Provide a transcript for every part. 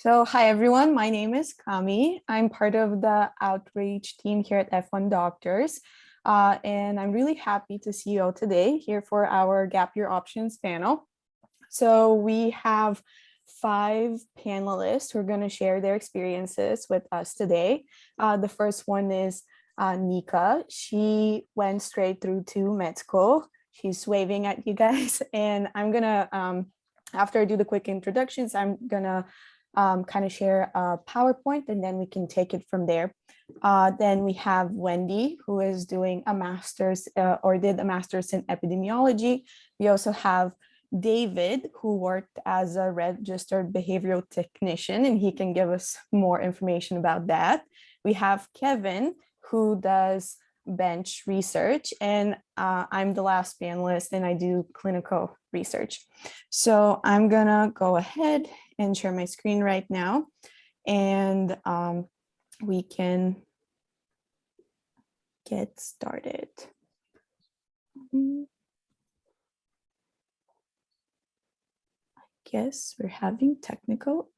Hi everyone, my name is Kami. I'm part of the outreach team here at F1 Doctors. And I'm really happy to see you all today here for our Gap Year Options panel. So we have 5 panelists who are going to share their experiences with us today. The first one is Nika. She went straight through to med school. She's waving at you guys. And I'm going to, after I do the quick introductions, I'm going to kind of share a PowerPoint and then we can take it from there. Then we have Wendy, who is doing a master's or did a master's in epidemiology. We also have David, who worked as a registered behavioral technician, and he can give us more information about that. We have Kevin, who does bench research, and I'm the last panelist and I do clinical research. So I'm gonna go ahead and share my screen right now, and we can get started. I guess we're having technical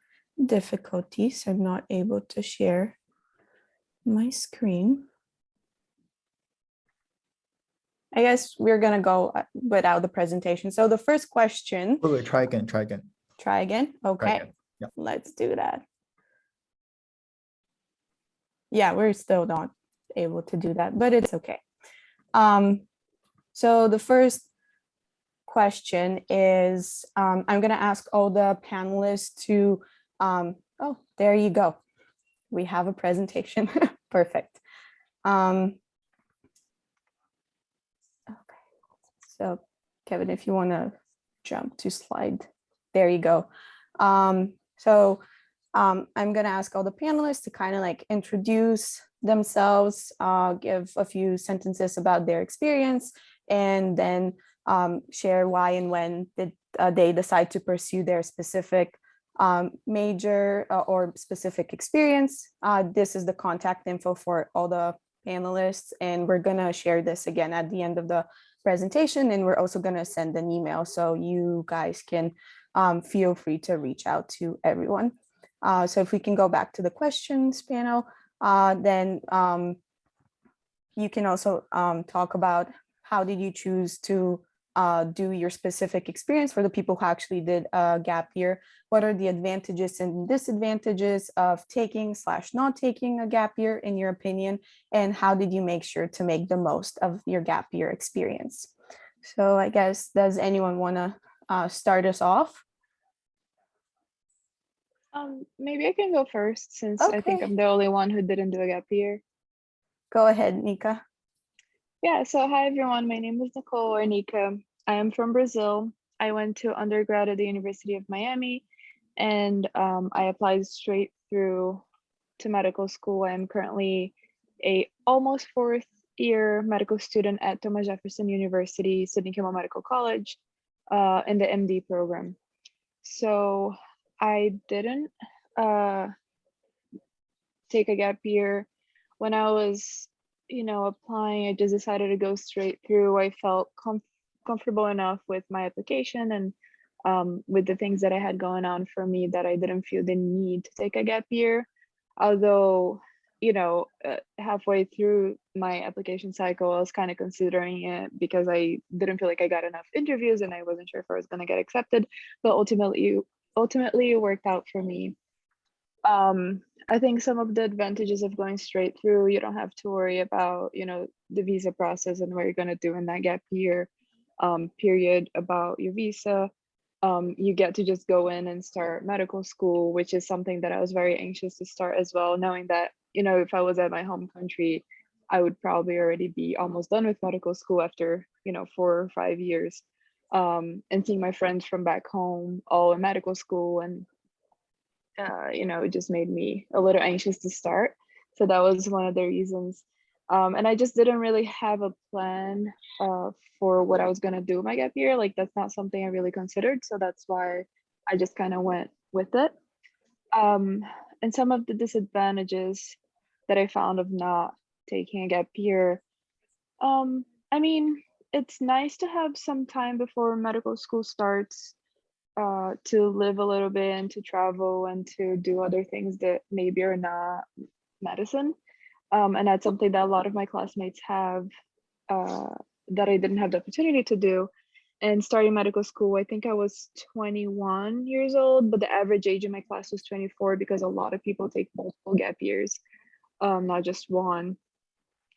difficulties. I'm not able to share my screen. I guess we're gonna go without the presentation. So the first question. Wait, try again. Try again? Okay. Try again. Yeah. Let's do that. Yeah, we're still not able to do that, but it's okay. So the first question is, I'm going to ask all the panelists to, oh, there you go. We have a presentation. Perfect. Okay. So Kevin, if you want to jump to slide, there you go. I'm going to ask all the panelists to kind of like introduce themselves, give a few sentences about their experience, and then share why and when did they decide to pursue their specific major or specific experience. This is the contact info for all the panelists, and we're going to share this again at the end of the presentation, and we're also going to send an email so you guys can feel free to reach out to everyone. So if we can go back to the questions panel, then you can also talk about how did you choose to do your specific experience for the people who actually did a gap year. What are the advantages and disadvantages of taking / not taking a gap year in your opinion? And how did you make sure to make the most of your gap year experience? So I guess, does anyone want to start us off? Maybe I can go first since I think I'm the only one who didn't do a gap year. Go ahead, Nika. Yeah, so hi everyone, my name is Nicole or Nika. I am from Brazil. I went to undergrad at the University of Miami, and I applied straight through to medical school. I am currently a almost 4th year medical student at Thomas Jefferson University, Sidney Kimmel Medical College, in the MD program. So I didn't take a gap year. When I was, applying, I just decided to go straight through. I felt comfortable enough with my application and with the things that I had going on for me that I didn't feel the need to take a gap year. Although, halfway through my application cycle, I was kind of considering it because I didn't feel like I got enough interviews and I wasn't sure if I was going to get accepted, but ultimately it worked out for me. I think some of the advantages of going straight through, you don't have to worry about, the visa process and what you're going to do in that gap year period about your visa. You get to just go in and start medical school, which is something that I was very anxious to start as well, knowing that, if I was at my home country, I would probably already be almost done with medical school after, 4 or 5 years. And seeing my friends from back home all in medical school and it just made me a little anxious to start. So that was one of the reasons. And I just didn't really have a plan for what I was going to do my gap year. Like, that's not something I really considered. So that's why I just kind of went with it. And some of the disadvantages that I found of not taking a gap year, I mean, it's nice to have some time before medical school starts to live a little bit and to travel and to do other things that maybe are not medicine. And that's something that a lot of my classmates have, that I didn't have the opportunity to do. And starting medical school, I think I was 21 years old, but the average age in my class was 24 because a lot of people take multiple gap years, not just one.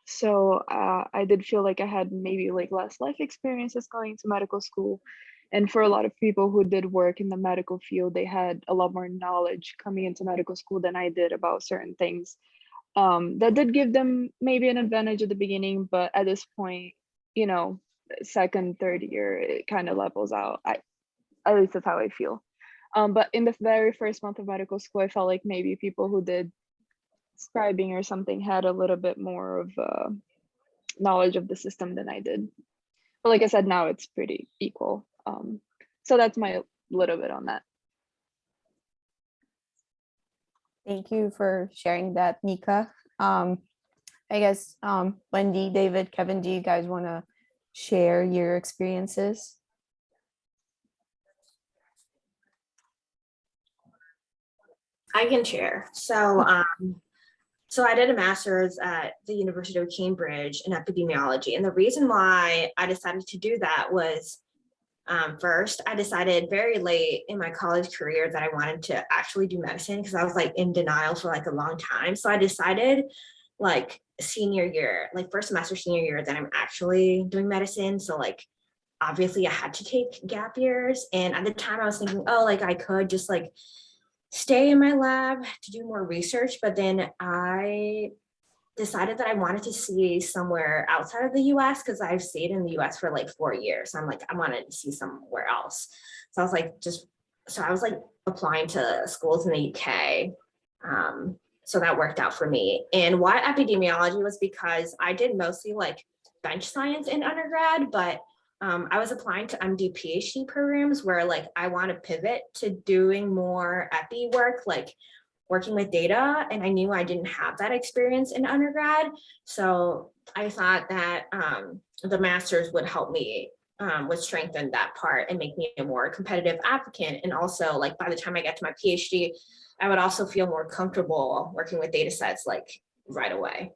So I did feel like I had maybe like less life experiences going to medical school. And for a lot of people who did work in the medical field, they had a lot more knowledge coming into medical school than I did about certain things. That did give them maybe an advantage at the beginning, but at this point, you know, second, third year, it kind of levels out. At least that's how I feel. But in the very first month of medical school, I felt like maybe people who did scribing or something had a little bit more of knowledge of the system than I did. But like I said, now it's pretty equal. So that's my little bit on that. Thank you for sharing that, Nika. I guess Wendy, David, Kevin, do you guys want to share your experiences? I can share. So I did a master's at the University of Cambridge in epidemiology. And the reason why I decided to do that was, first, I decided very late in my college career that I wanted to actually do medicine because I was like in denial for like a long time. So I decided like senior year, like first semester senior year, that I'm actually doing medicine. So like obviously I had to take gap years. And at the time I was thinking, oh, like I could just like stay in my lab to do more research. But then I decided that I wanted to see somewhere outside of the US because I've stayed in the US for like 4 years. So I'm like, I wanted to see somewhere else. So I was like, so I was like applying to schools in the UK. So that worked out for me. And why epidemiology was because I did mostly like bench science in undergrad, but I was applying to MD PhD programs where like I want to pivot to doing more epi work, like working with data, and I knew I didn't have that experience in undergrad. So I thought that the master's would help me, would strengthen that part and make me a more competitive applicant. And also like by the time I get to my PhD, I would also feel more comfortable working with data sets like right away.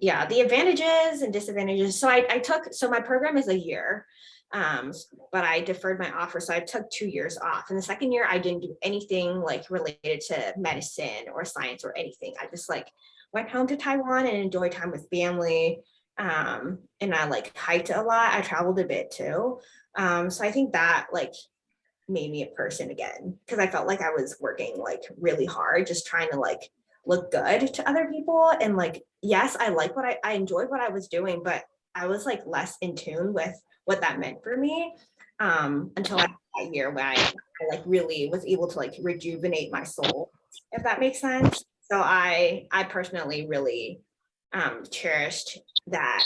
Yeah, the advantages and disadvantages. So so my program is a year, but I deferred my offer. So I took 2 years off. And the second year, I didn't do anything like related to medicine or science or anything. I just like went home to Taiwan and enjoyed time with family. And I like hiked a lot. I traveled a bit too. So I think that like made me a person again, because I felt like I was working like really hard, just trying to like look good to other people. And like, yes, I like I enjoyed what I was doing, but I was like less in tune with what that meant for me, until I had that year when I like really was able to like rejuvenate my soul, if that makes sense. So I personally really cherished that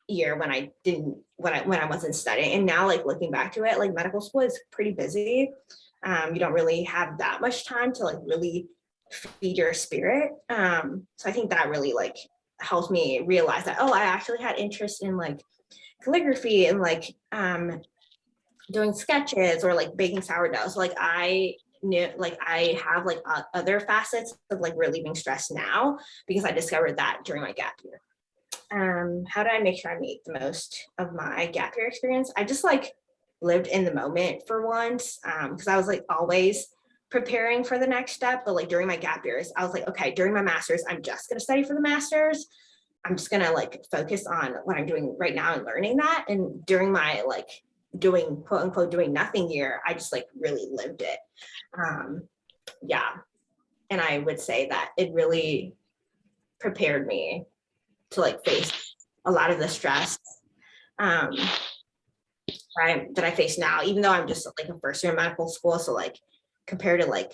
year when I didn't when I wasn't studying. And now like looking back to it, like medical school is pretty busy. You don't really have that much time to like really feed your spirit. So I think that really like helps me realize that, oh, I actually had interest in like calligraphy and like doing sketches or like baking sourdough. So like I knew like I have like other facets of like relieving stress now because I discovered that during my gap year. How do I make sure I make the most of my gap year experience? I just like lived in the moment for once, because I was like always preparing for the next step. But like during my gap years, I was like, okay, during my master's, I'm just gonna study for the master's. I'm just gonna like focus on what I'm doing right now and learning that. And during my like doing quote unquote doing nothing year, I just like really lived it. Yeah. And I would say that it really prepared me to like face a lot of the stress that I face now, even though I'm just like a first year in medical school. So like compared to like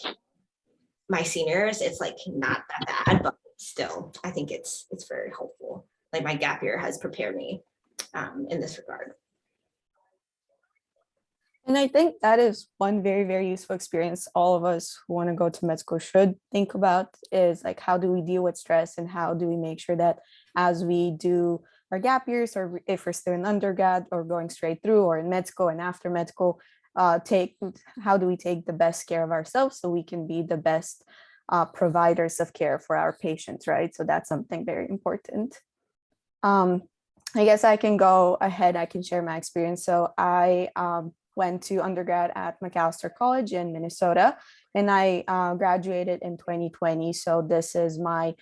my seniors, it's like not that bad, but still, I think it's very helpful. Like my gap year has prepared me in this regard. And I think that is one very, very useful experience all of us who want to go to med school should think about, is like, how do we deal with stress and how do we make sure that as we do our gap years, or if we're still in undergrad or going straight through, or in med school and after med school, how do we take the best care of ourselves so we can be the best providers of care for our patients, right? So that's something very important. I guess I can go ahead, I can share my experience. So I went to undergrad at Macalester College in Minnesota, and I graduated in 2020. So this is my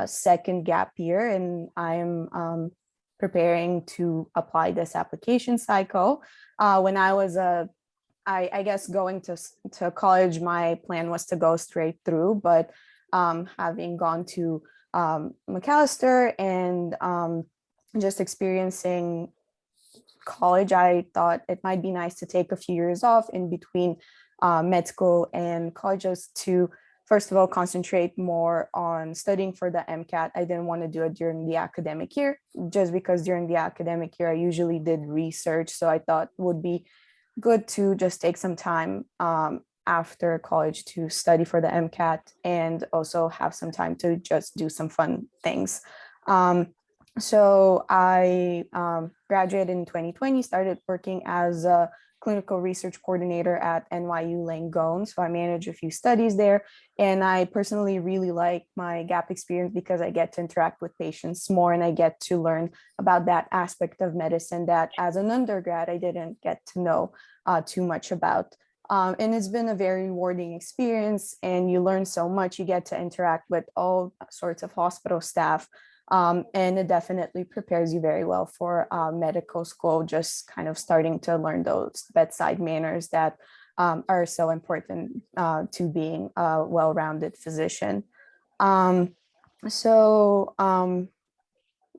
second gap year, and I'm preparing to apply this application cycle. When I was I guess going to college, my plan was to go straight through, but having gone to Macalester and just experiencing college, I thought it might be nice to take a few years off in between med school and colleges to, first of all, concentrate more on studying for the MCAT. I didn't want to do it during the academic year, just because during the academic year, I usually did research. So I thought it would be good to just take some time after college to study for the MCAT and also have some time to just do some fun things. So I graduated in 2020, started working as a clinical research coordinator at NYU Langone. So I manage a few studies there. And I personally really like my gap experience because I get to interact with patients more, and I get to learn about that aspect of medicine that as an undergrad, I didn't get to know too much about. And it's been a very rewarding experience, and you learn so much. You get to interact with all sorts of hospital staff. And it definitely prepares you very well for medical school, just kind of starting to learn those bedside manners that are so important to being a well-rounded physician.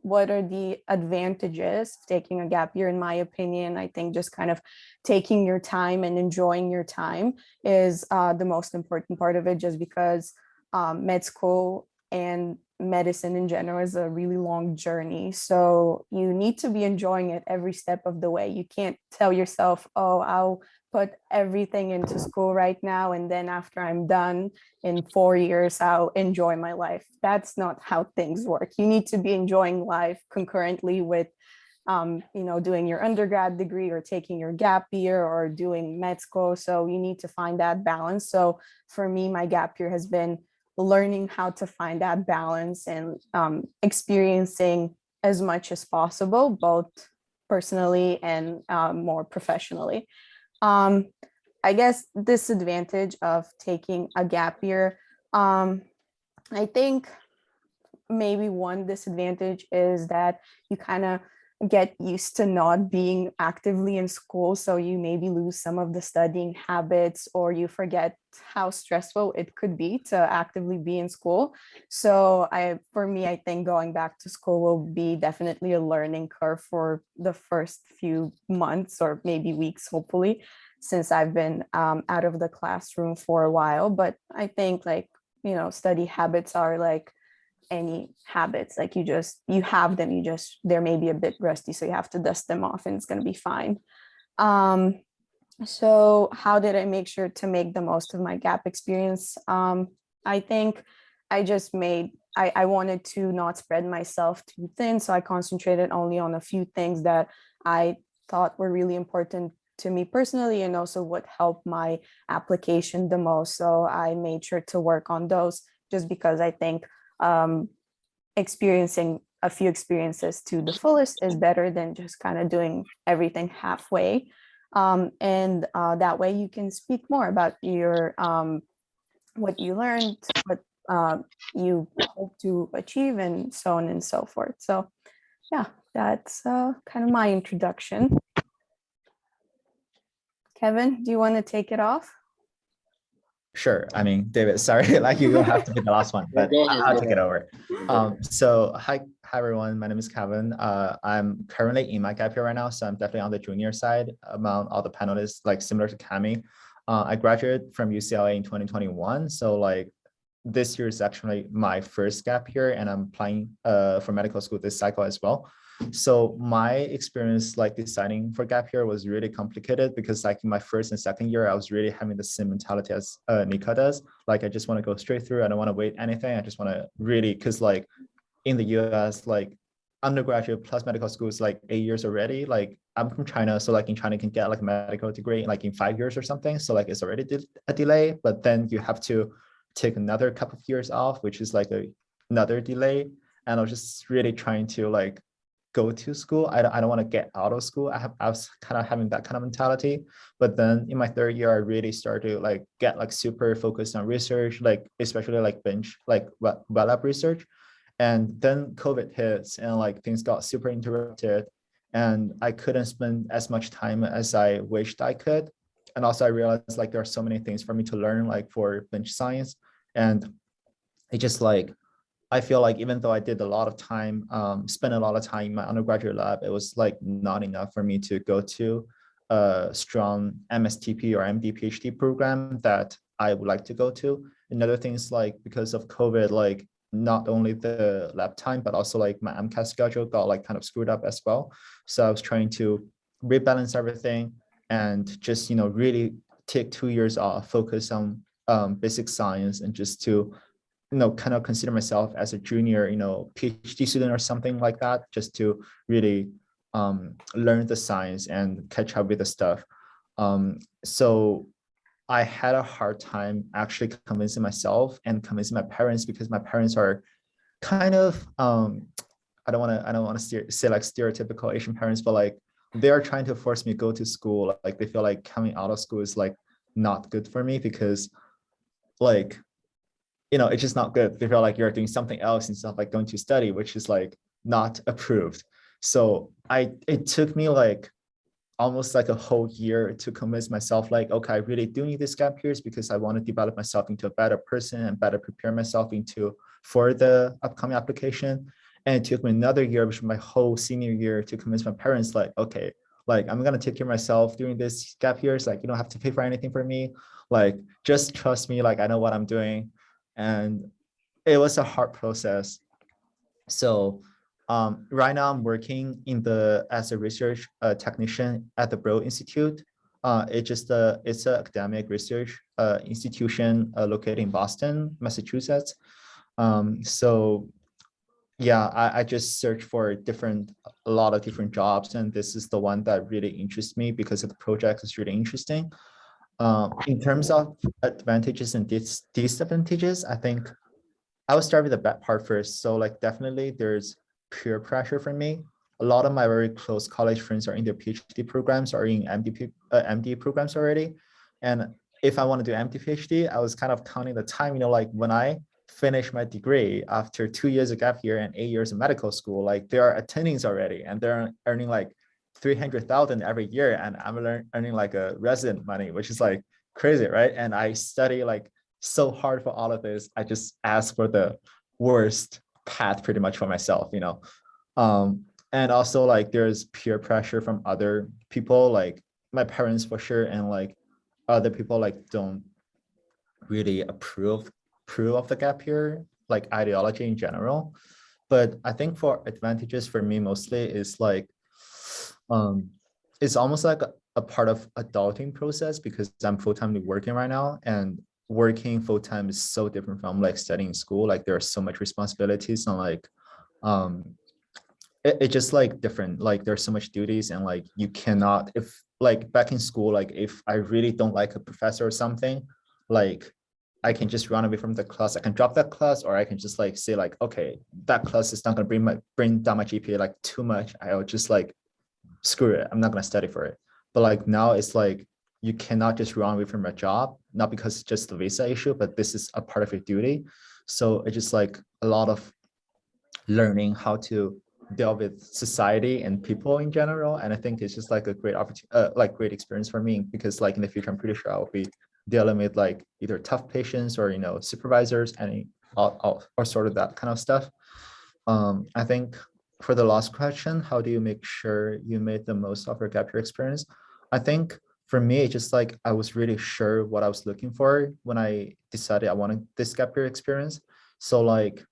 What are the advantages of taking a gap year? In my opinion, I think just kind of taking your time and enjoying your time is the most important part of it, just because med school and medicine in general is a really long journey. So you need to be enjoying it every step of the way. You can't tell yourself, oh, I'll put everything into school right now, and then after I'm done in 4 years, I'll enjoy my life. That's not how things work. You need to be enjoying life concurrently with doing your undergrad degree or taking your gap year or doing med school. So you need to find that balance. So for me, my gap year has been learning how to find that balance and experiencing as much as possible, both personally and more professionally. I guess disadvantage of taking a gap year, I think maybe one disadvantage is that you kind of get used to not being actively in school. So you maybe lose some of the studying habits, or you forget how stressful it could be to actively be in school. So for me, I think going back to school will be definitely a learning curve for the first few months or maybe weeks, hopefully, since I've been out of the classroom for a while. But I think study habits are like any habits, like you have them, they're maybe a bit rusty, so you have to dust them off and it's going to be fine. So how did I make sure to make the most of my gap experience? I think I wanted to not spread myself too thin, so I concentrated only on a few things that I thought were really important to me personally, and also what helped my application the most. So I made sure to work on those, just because I think experiencing a few experiences to the fullest is better than just kind of doing everything halfway. And that way you can speak more about your what you learned, what you hope to achieve, and so on and so forth. So yeah, that's kind of my introduction. Kevin, do you want to take it off? Sure. I mean, David, sorry, like you don't have to be the last one, but I'll take it over. So hi everyone. My name is Kevin. I'm currently in my gap year right now, so I'm definitely on the junior side among all the panelists, like similar to Cami. I graduated from UCLA in 2021, so like this year is actually my first gap year, and I'm applying for medical school this cycle as well. So my experience like deciding for gap year was really complicated, because like in my first and second year, I was really having the same mentality as Nika does. Like, I just want to go straight through. I don't want to wait anything. I just want to really, because like in the US, like undergraduate plus medical school is like 8 years already. Like I'm from China, so like in China you can get like a medical degree like in 5 years or something. So like it's already a delay, but then you have to take another couple of years off, which is like another delay. And I was just really trying to like go to school. I don't want to get out of school. I was kind of having that kind of mentality. But then in my third year, I really started to like get like super focused on research, like especially like bench, like web lab research. And then COVID hits and like things got super interrupted and I couldn't spend as much time as I wished I could. And also I realized like there are so many things for me to learn like for bench science. And it just like, I feel like even though I did a lot of time, spent a lot of time in my undergraduate lab, it was like not enough for me to go to a strong MSTP or MD PhD program that I would like to go to. Another thing is like because of COVID, like not only the lab time, but also like my MCAT schedule got like kind of screwed up as well. So I was trying to rebalance everything and just, really take 2 years off, focus on basic science and just to kind of consider myself as a junior, PhD student or something like that, just to really learn the science and catch up with the stuff. So I had a hard time actually convincing myself and convincing my parents because my parents are kind of I don't want to say like stereotypical Asian parents, but like they are trying to force me to go to school. Like they feel like coming out of school is like not good for me because like it's just not good. They feel like you're doing something else instead of like going to study, which is like not approved. So it took me like almost like a whole year to convince myself like, okay, I really do need this gap years because I want to develop myself into a better person and better prepare myself for the upcoming application. And it took me another year, which was my whole senior year, to convince my parents like, okay, like I'm gonna take care of myself during this gap years. Like you don't have to pay for anything for me. Like just trust me, like I know what I'm doing. And it was a hard process. So right now I'm working as a research technician at the Broad Institute. It's an academic research institution located in Boston, Massachusetts. So yeah, I just searched for a lot of different jobs, and this is the one that really interests me because of the project is really interesting. In terms of advantages and disadvantages, I think I will start with the bad part first. So like definitely there's peer pressure for me. A lot of my very close college friends are in their PhD programs or in MD programs already. And if I want to do MD PhD, I was kind of counting the time, like when I finish my degree after 2 years of gap year and 8 years of medical school, like there are attendings already and they're earning like 300,000 every year. And I'm earning like a resident money, which is like crazy, right? And I study like so hard for all of this. I just ask for the worst path pretty much for myself, and also like there's peer pressure from other people, like my parents for sure, and like other people like don't really approve of the gap year, like ideology in general. But I think for advantages for me mostly is like it's almost like a part of adulting process because I'm full-time working right now, and working full-time is so different from like studying school. Like there are so much responsibilities and like it just like different, like there's so much duties, and like you cannot, if like back in school, like if I really don't like a professor or something, like I can just run away from the class. I can drop that class, or I can just like say like, okay, that class is not going to bring down my GPA like too much. I'll just like screw it. I'm not going to study for it. But like now it's like you cannot just run away from a job, not because it's just the visa issue, but this is a part of your duty. So it's just like a lot of learning how to deal with society and people in general. And I think it's just like a great opportunity, like great experience for me, because like in the future, I'm pretty sure I'll be dealing with like either tough patients or, supervisors and or sort of that kind of stuff. I think for the last question, how do you make sure you made the most of your gap year experience? I think for me, it's just like I was really sure what I was looking for when I decided I wanted this gap year experience. So like,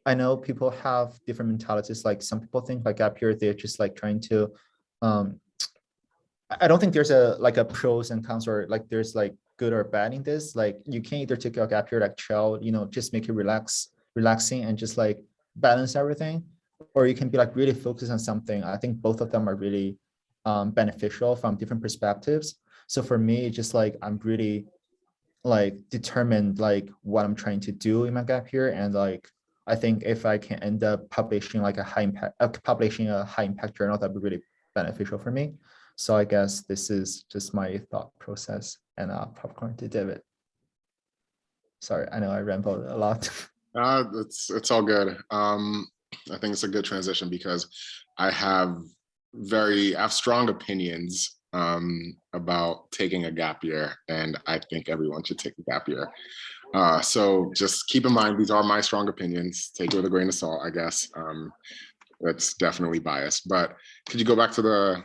I know people have different mentalities. Like some people think like gap year, they're just like trying to, I don't think there's a pros and cons, or like there's like good or bad in this. Like you can either take your gap year like chill, just make it relaxing and just like balance everything. or you can be like really focused on something. I think both of them are really beneficial from different perspectives. So for me, just like I'm really like determined like what I'm trying to do in my gap year, and like I think if I can end up publishing like a high impact, publishing a high impact journal, that'd be really beneficial for me. So I guess this is just my thought process, and popcorn to David. Sorry, I know I rambled a lot. It's all good. I think it's a good transition because I have strong opinions about taking a gap year, and I think everyone should take a gap year. So just keep in mind, these are my strong opinions. Take it with a grain of salt, I guess. It's definitely biased, but could you go back to the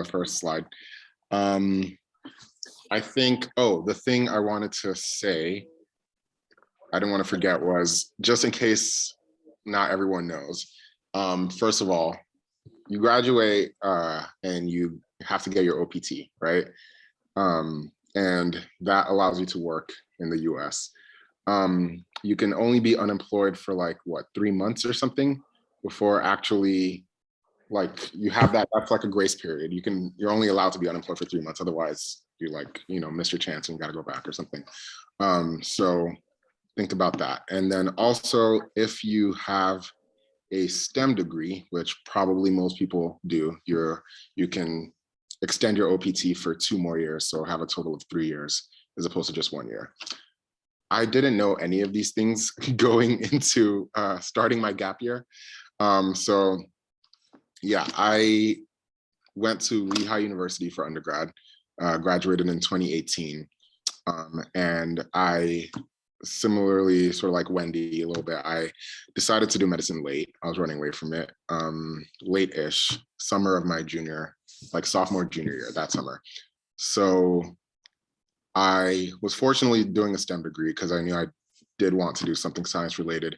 first slide? I think, the thing I wanted to say, I didn't want to forget, was just in case not everyone knows. First of all, you graduate and you have to get your OPT, right? And that allows you to work in the US. You can only be unemployed for like, what, 3 months or something before actually, like, you have that's like a grace period. You're only allowed to be unemployed for 3 months. Otherwise, you like, miss your chance and got to go back or something. So think about that. And then also, if you have a STEM degree, which probably most people do, you can extend your OPT for 2 more years, so have a total of 3 years as opposed to just 1 year. I didn't know any of these things going into starting my gap year. So yeah, I went to Lehigh University for undergrad, graduated in 2018. And I similarly, sort of like Wendy a little bit, I decided to do medicine late. I was running away from it, late-ish, summer of my sophomore, junior year, that summer. So I was fortunately doing a STEM degree because I knew I did want to do something science related.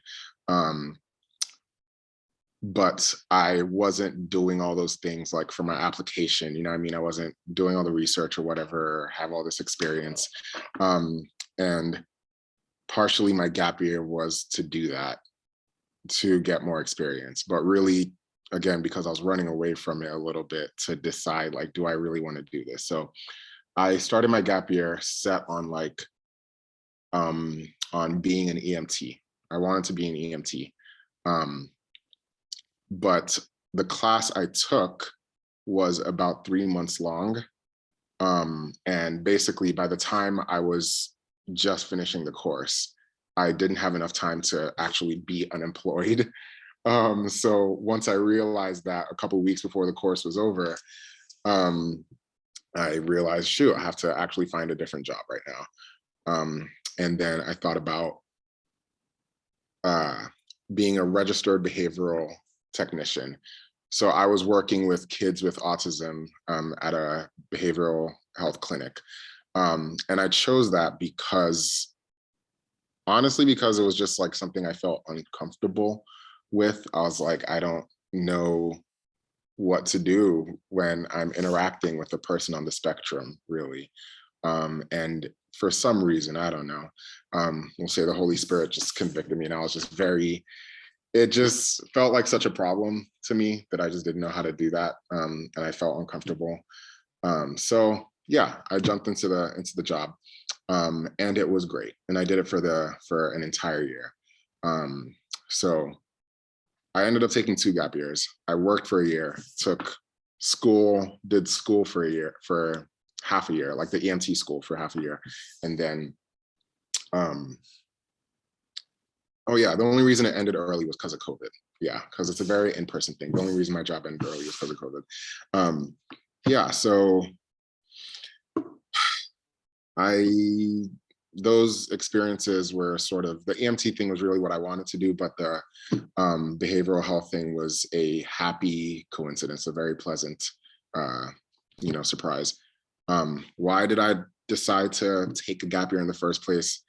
But I wasn't doing all those things like for my application, you know what I mean? I wasn't doing all the research or whatever, have all this experience. And partially my gap year was to do that, to get more experience, but really, again, because I was running away from it a little bit, to decide like, do I really want to do this? So I started my gap year set on like, on being an EMT. I wanted to be an EMT. But the class I took was about 3 months long. And basically by the time I was just finishing the course, I didn't have enough time to actually be unemployed. So once I realized that a couple of weeks before the course was over, I realized, shoot, I have to actually find a different job right now. And then I thought about being a registered behavioral technician. So I was working with kids with autism at a behavioral health clinic. And I chose that because, honestly, because it was just like something I felt uncomfortable with. I was like, I don't know what to do when I'm interacting with a person on the spectrum, really. And for some reason, I don't know, we'll say the Holy Spirit just convicted me, and I was just it just felt like such a problem to me that I just didn't know how to do that. And I felt uncomfortable. So yeah, I jumped into the job, and it was great. And I did it for an entire year. So I ended up taking 2 gap years. I worked for a year, did school for half a year, like the EMT school for half a year. And then, oh yeah, the only reason it ended early was because of COVID. Yeah, because it's a very in-person thing. The only reason my job ended early was because of COVID. Yeah, so those experiences were sort of, the EMT thing was really what I wanted to do, but the behavioral health thing was a happy coincidence, a very pleasant, surprise. Why did I decide to take a gap year in the first place?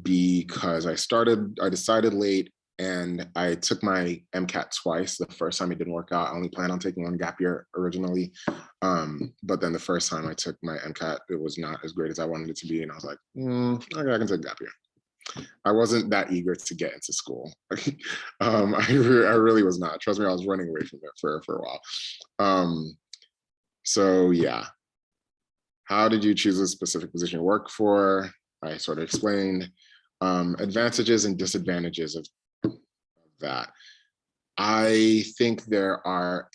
Because I decided late, and I took my MCAT twice. The first time it didn't work out. I only planned on taking 1 gap year originally. But then the first time I took my MCAT, it was not as great as I wanted it to be. And I was like, okay, I can take a gap year. I wasn't that eager to get into school. I really was not. Trust me, I was running away from it for a while. So yeah. How did you choose a specific position to work for? I sort of explained advantages and disadvantages of that. I think there are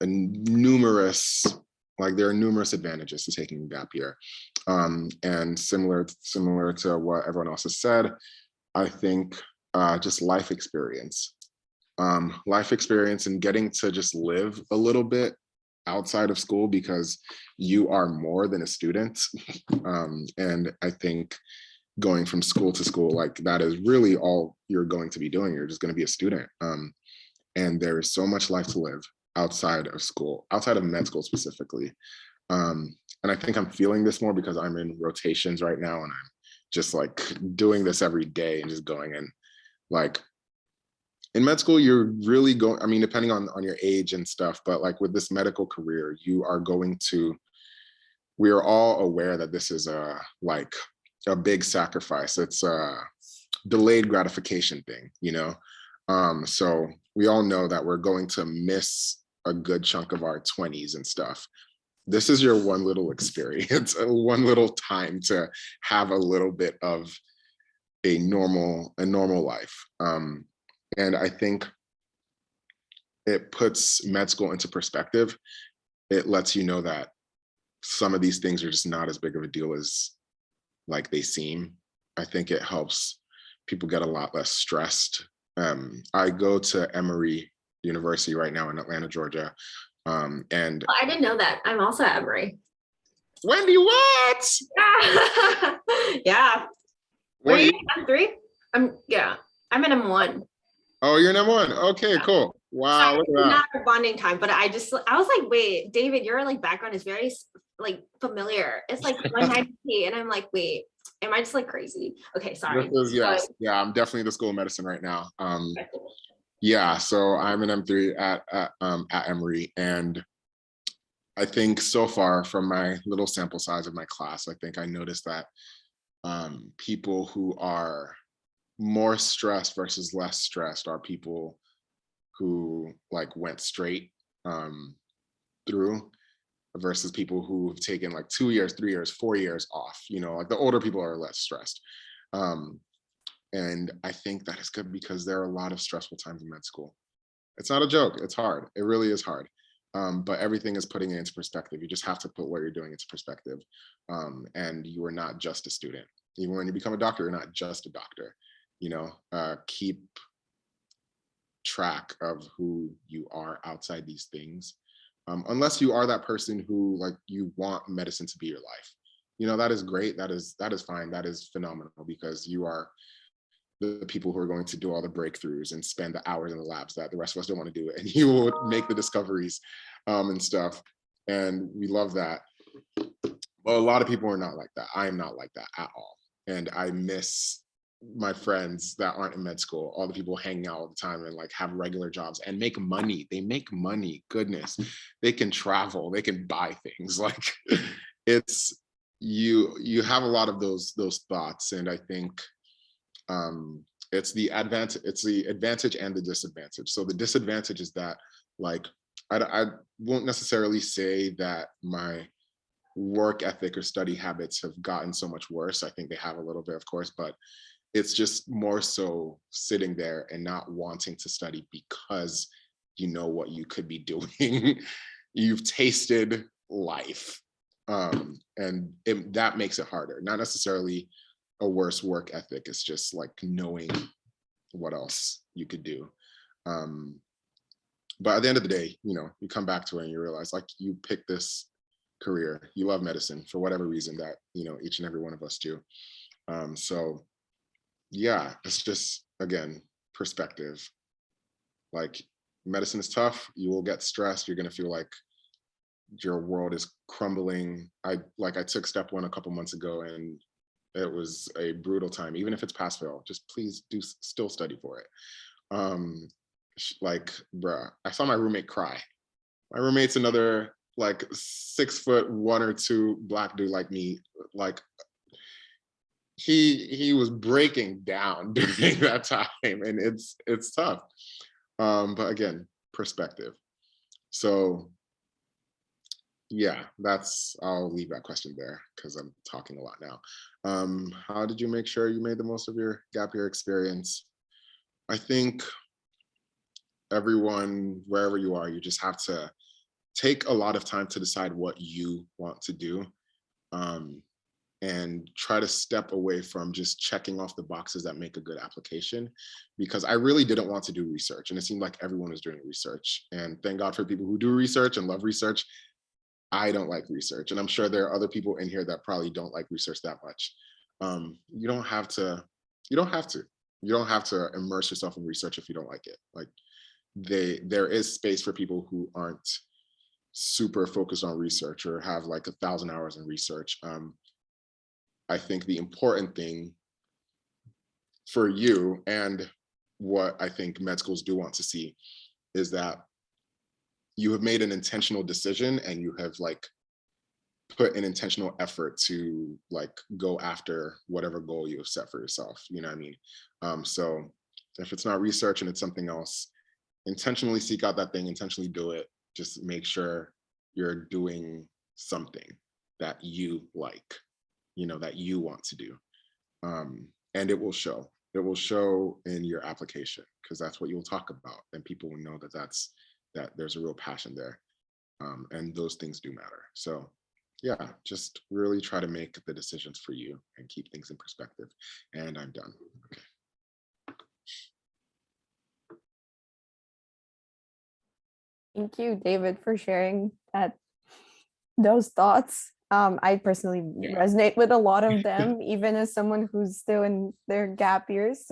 numerous advantages to taking a gap year. And similar to what everyone else has said, I think just life experience and getting to just live a little bit outside of school, because you are more than a student. And I think going from school to school, like that is really all you're going to be doing. You're just going to be a student. And there is so much life to live outside of school, outside of med school specifically. And I think I'm feeling this more because I'm in rotations right now, and I'm just like doing this every day and just going in. Like in med school, you're really going, I mean, depending on your age and stuff, but like with this medical career, you are going to, we are all aware that this is a big sacrifice. It's a delayed gratification thing, you know? So we all know that we're going to miss a good chunk of our 20s and stuff. This is your one little experience, one little time to have a little bit of a normal life. And I think it puts med school into perspective. It lets you know that some of these things are just not as big of a deal as like they seem. I think it helps people get a lot less stressed. I go to Emory University right now in Atlanta, Georgia. And I didn't know that. I'm also at Emory. Wendy, what? Yeah. Were you in M3? I'm in M1. Oh, you're in M1. Okay, cool. Wow, look at that. Not a bonding time, but I was like, wait, David, your like background is very like familiar. It's like 190, and I'm like, wait, am I just like crazy? Okay, sorry. Yes, yeah, I'm definitely in the School of Medicine right now. Yeah, so I'm in M3 at Emory, and I think so far from my little sample size of my class, I think I noticed that people who are more stressed versus less stressed are people who like went straight through versus people who've taken like 2 years, 3 years, 4 years off. You know, like the older people are less stressed. And I think that is good because there are a lot of stressful times in med school. It's not a joke, it's hard. It really is hard. But everything is putting it into perspective. You just have to put what you're doing into perspective. And you are not just a student. Even when you become a doctor, you're not just a doctor. You know, keep track of who you are outside these things. Unless you are that person who like you want medicine to be your life. You know, that is great. That is fine. That is phenomenal because you are the people who are going to do all the breakthroughs and spend the hours in the labs that the rest of us don't want to do it. And you will make the discoveries and stuff. And we love that. But a lot of people are not like that. I am not like that at all. And I miss my friends that aren't in med school, all the people hanging out all the time and like have regular jobs and make money. They make money, goodness. They can travel, they can buy things. Like it's, you have a lot of those thoughts. And I think it's the advantage and the disadvantage. So the disadvantage is that like, I won't necessarily say that my work ethic or study habits have gotten so much worse. I think they have a little bit, of course, but it's just more so sitting there and not wanting to study because you know what you could be doing. You've tasted life. And that makes it harder. Not necessarily a worse work ethic. It's just like knowing what else you could do. But at the end of the day, you know, you come back to it and you realize like you picked this career, you love medicine for whatever reason that, you know, each and every one of us do. So yeah, it's just, again, perspective. Like medicine is tough. You will get stressed. You're going to feel like your world is crumbling. I took step 1 a couple months ago and it was a brutal time. Even if it's pass fail, just please still study for it. Like, bruh, I saw my roommate cry. My roommate's another like 6'1" or 2" Black dude like me. Like, he was breaking down during that time, and it's tough. But again, perspective. So yeah, I'll leave that question there because I'm talking a lot now. How did you make sure you made the most of your gap year experience? I think everyone, wherever you are, you just have to take a lot of time to decide what you want to do. And try to step away from just checking off the boxes that make a good application, because I really didn't want to do research, and it seemed like everyone was doing research. And thank God for people who do research and love research. I don't like research, and I'm sure there are other people in here that probably don't like research that much. You don't have to. You don't have to. You don't have to immerse yourself in research if you don't like it. Like there is space for people who aren't super focused on research or have like 1,000 hours in research. I think the important thing for you, and what I think med schools do want to see, is that you have made an intentional decision and you have like put an intentional effort to like go after whatever goal you have set for yourself. You know what I mean? So if it's not research and it's something else, intentionally seek out that thing, intentionally do it. Just make sure you're doing something that you like, you know, that you want to do. And it will show. It will show in your application, because that's what you'll talk about, and people will know that there's a real passion there. And those things do matter. So yeah, just really try to make the decisions for you and keep things in perspective. And I'm done. Okay. Thank you, David, for sharing those thoughts. I personally resonate with a lot of them, even as someone who's still in their gap years.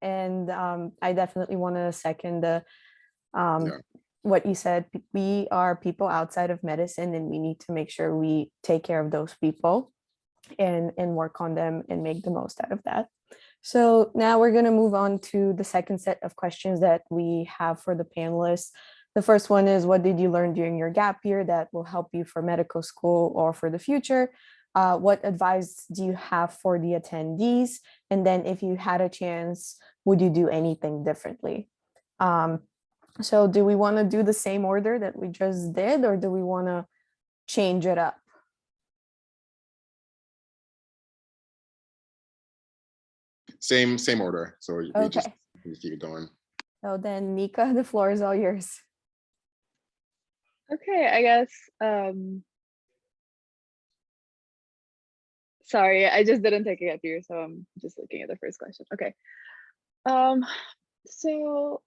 And I definitely want to second what you said. We are people outside of medicine, and we need to make sure we take care of those people and work on them and make the most out of that. So now we're going to move on to the second set of questions that we have for the panelists. The first one is, what did you learn during your gap year that will help you for medical school or for the future? What advice do you have for the attendees? And then if you had a chance, would you do anything differently? So do we want to do the same order that we just did, or do we want to change it up? Same order. So we Okay. just keep it going. So then, Nika, the floor is all yours. Okay, I guess, sorry, I just didn't take a gap year, so I'm just looking at the first question. Okay. So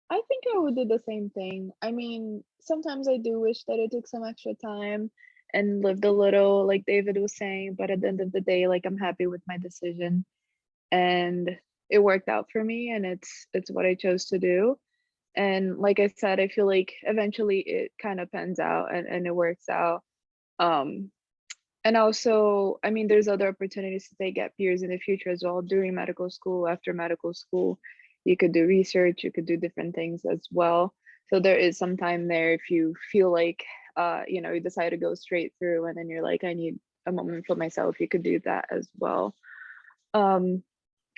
I think I would do the same thing. I mean, sometimes I do wish that I took some extra time and lived a little, like David was saying, but at the end of the day, like, I'm happy with my decision, and it worked out for me, and it's what I chose to do. And like I said, I feel like eventually it kind of pans out and it works out. And also, I mean, there's other opportunities to take gap years in the future as well. During medical school, after medical school, you could do research, you could do different things as well. So there is some time there if you feel like, you know, you decide to go straight through and then you're like, I need a moment for myself, you could do that as well. And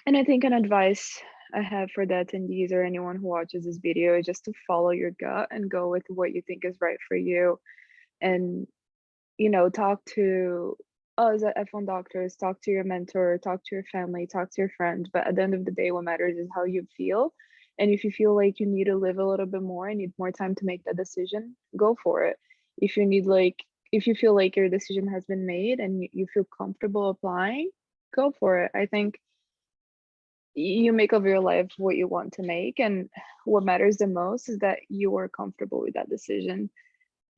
I think an advice I have for the attendees or anyone who watches this video is just to follow your gut and go with what you think is right for you. And, you know, talk to us at F1 Doctors, talk to your mentor, talk to your family, talk to your friends. But at the end of the day, what matters is how you feel. And if you feel like you need to live a little bit more and need more time to make that decision, go for it. If you feel like your decision has been made and you feel comfortable applying, go for it. I think you make of your life what you want to make, and what matters the most is that you are comfortable with that decision.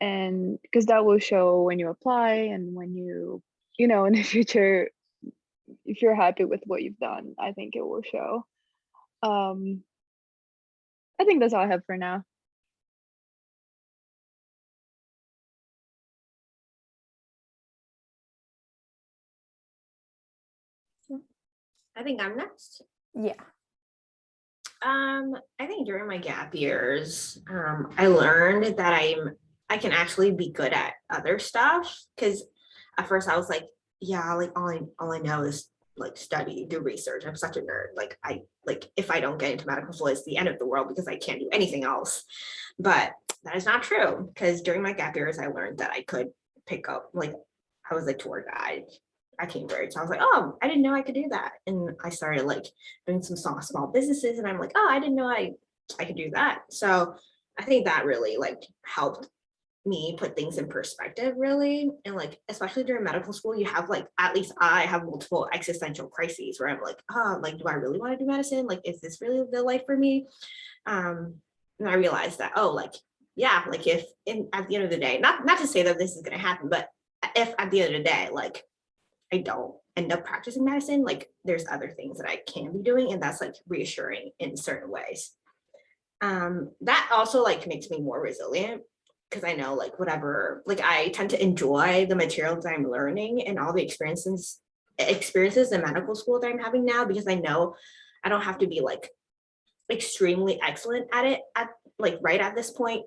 And because that will show when you apply and when you know, in the future, if you're happy with what you've done, I think it will show. I think that's all I have for now. I think I'm next. Yeah. I think during my gap years, I learned that I can actually be good at other stuff. Because at first I was like, yeah, like all I know is like study, do research. I'm such a nerd. Like if I don't get into medical school, it's the end of the world because I can't do anything else. But that is not true, because during my gap years, I learned that I could pick up, like I was a tour guide at Cambridge. I was like, oh, I didn't know I could do that. And I started like doing some small businesses, and I'm like, oh, I didn't know I could do that. So I think that really like helped me put things in perspective, really. And like especially during medical school, you have like, at least I have multiple existential crises where I'm like, oh, like, do I really want to do medicine? Like, is this really the life for me? And I realized that, oh, like, yeah, like if at the end of the day, not to say that this is going to happen, but if at the end of the day, like I don't end up practicing medicine, like there's other things that I can be doing, and that's like reassuring in certain ways. That also like makes me more resilient, because I know like whatever, like I tend to enjoy the materials that I'm learning and all the experiences in medical school that I'm having now, because I know I don't have to be like extremely excellent at it at like right at this point,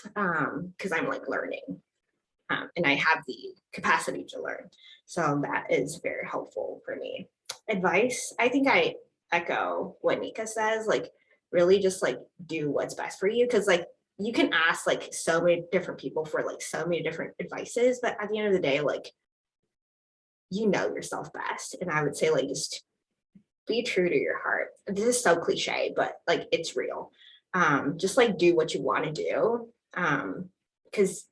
because I'm like learning, and I have the capacity to learn. So that is very helpful for me. Advice, I think I echo what Nika says, like really just like do what's best for you, because like you can ask like so many different people for like so many different advices, but at the end of the day, like you know yourself best. And I would say like just be true to your heart. This is so cliche, but like it's real. Just like do what you want to do. Because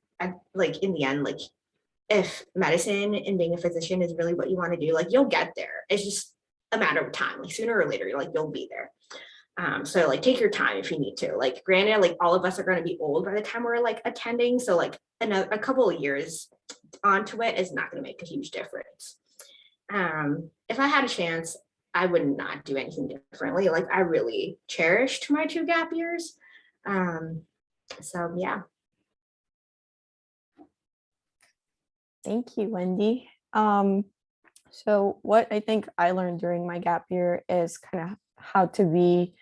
like in the end, like if medicine and being a physician is really what you want to do, like you'll get there. It's just a matter of time. Like sooner or later, like you'll be there. So like take your time if you need to. Like granted, like all of us are going to be old by the time we're like attending. So like a couple of years onto it is not going to make a huge difference. If I had a chance, I would not do anything differently. Like I really cherished my 2 gap years. So yeah. Thank you, Wendy. So what I think I learned during my gap year is kind of how to be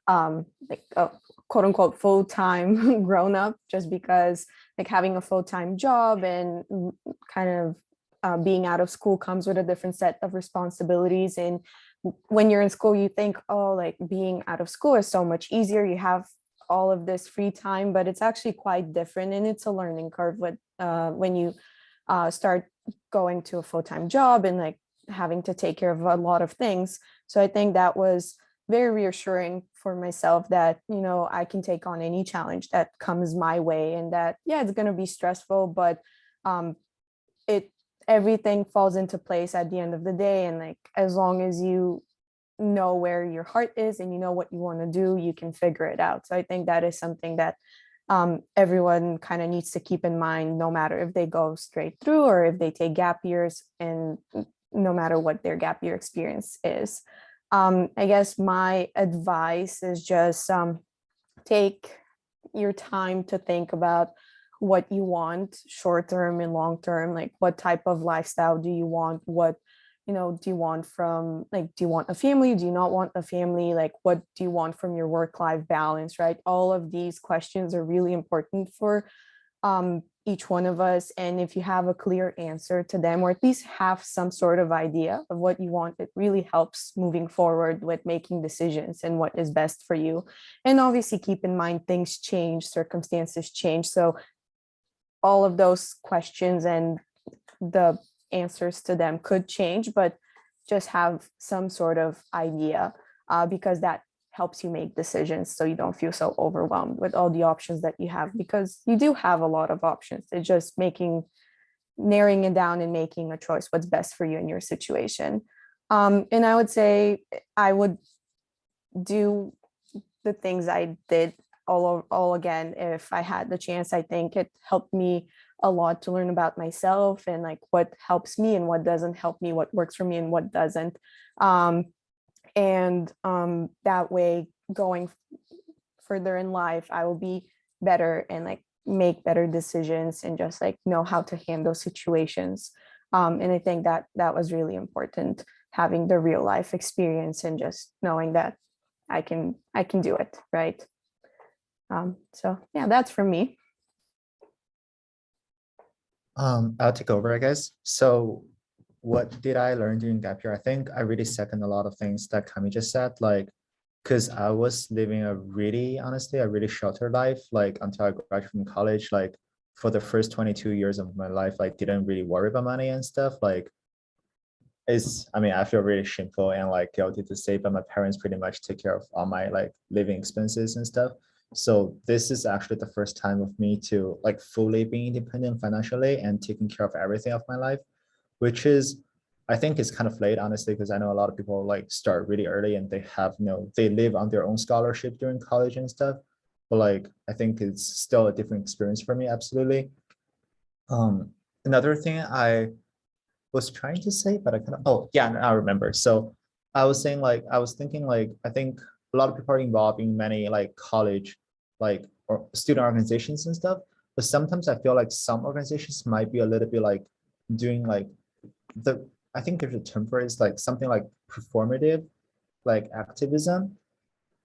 like a quote unquote full-time grown up, just because like having a full-time job and kind of being out of school comes with a different set of responsibilities. And when you're in school, you think, oh, like being out of school is so much easier. You have all of this free time, but it's actually quite different, and it's a learning curve with when you start going to a full-time job and like having to take care of a lot of things. So I think that was very reassuring for myself that, you know, I can take on any challenge that comes my way, and that, yeah, it's going to be stressful, but everything falls into place at the end of the day. And like, as long as you know where your heart is and you know what you want to do, you can figure it out. So I think that is something that everyone kind of needs to keep in mind, no matter if they go straight through or if they take gap years, and no matter what their gap year experience is. I guess my advice is just take your time to think about what you want short term and long term. Like, what type of lifestyle do you want? What, you know, do you want from, like, do you want a family? Do you not want a family? Like, what do you want from your work-life balance, right? All of these questions are really important for each one of us. And if you have a clear answer to them, or at least have some sort of idea of what you want, it really helps moving forward with making decisions and what is best for you. And obviously keep in mind, things change, circumstances change. So all of those questions and the answers to them could change, but just have some sort of idea, because that helps you make decisions, so you don't feel so overwhelmed with all the options that you have, because you do have a lot of options. It's just narrowing it down and making a choice what's best for you in your situation. And I would say I would do the things I did all again if I had the chance. I think it helped me a lot to learn about myself and like what helps me and what doesn't help me, what works for me and what doesn't. And that way, going further in life, I will be better and like make better decisions and just like know how to handle situations. And I think that that was really important, having the real life experience and just knowing that I can do it, right? So yeah, that's for me. I'll take over, I guess. So what did I learn during gap year? I think I really second a lot of things that Kami just said, like, because I was living a really, honestly, a really sheltered life, like until I graduated from college, like for the first 22 years of my life, I didn't really worry about money and stuff. Like, I mean, I feel really shameful and like guilty to say, but my parents pretty much take care of all my like living expenses and stuff. So this is actually the first time of me to like fully be independent financially and taking care of everything of my life, which is, I think is kind of late, honestly, because I know a lot of people like start really early and they have, they live on their own scholarship during college and stuff. But like, I think it's still a different experience for me, absolutely. Another thing I was trying to say, but I kind of, oh yeah, I remember. So I was saying like, I was thinking like, I think a lot of people are involved in many like college, like or student organizations and stuff. But sometimes I feel like some organizations might be a little bit like doing like I think there's a term for it, it's like something like performative, like activism.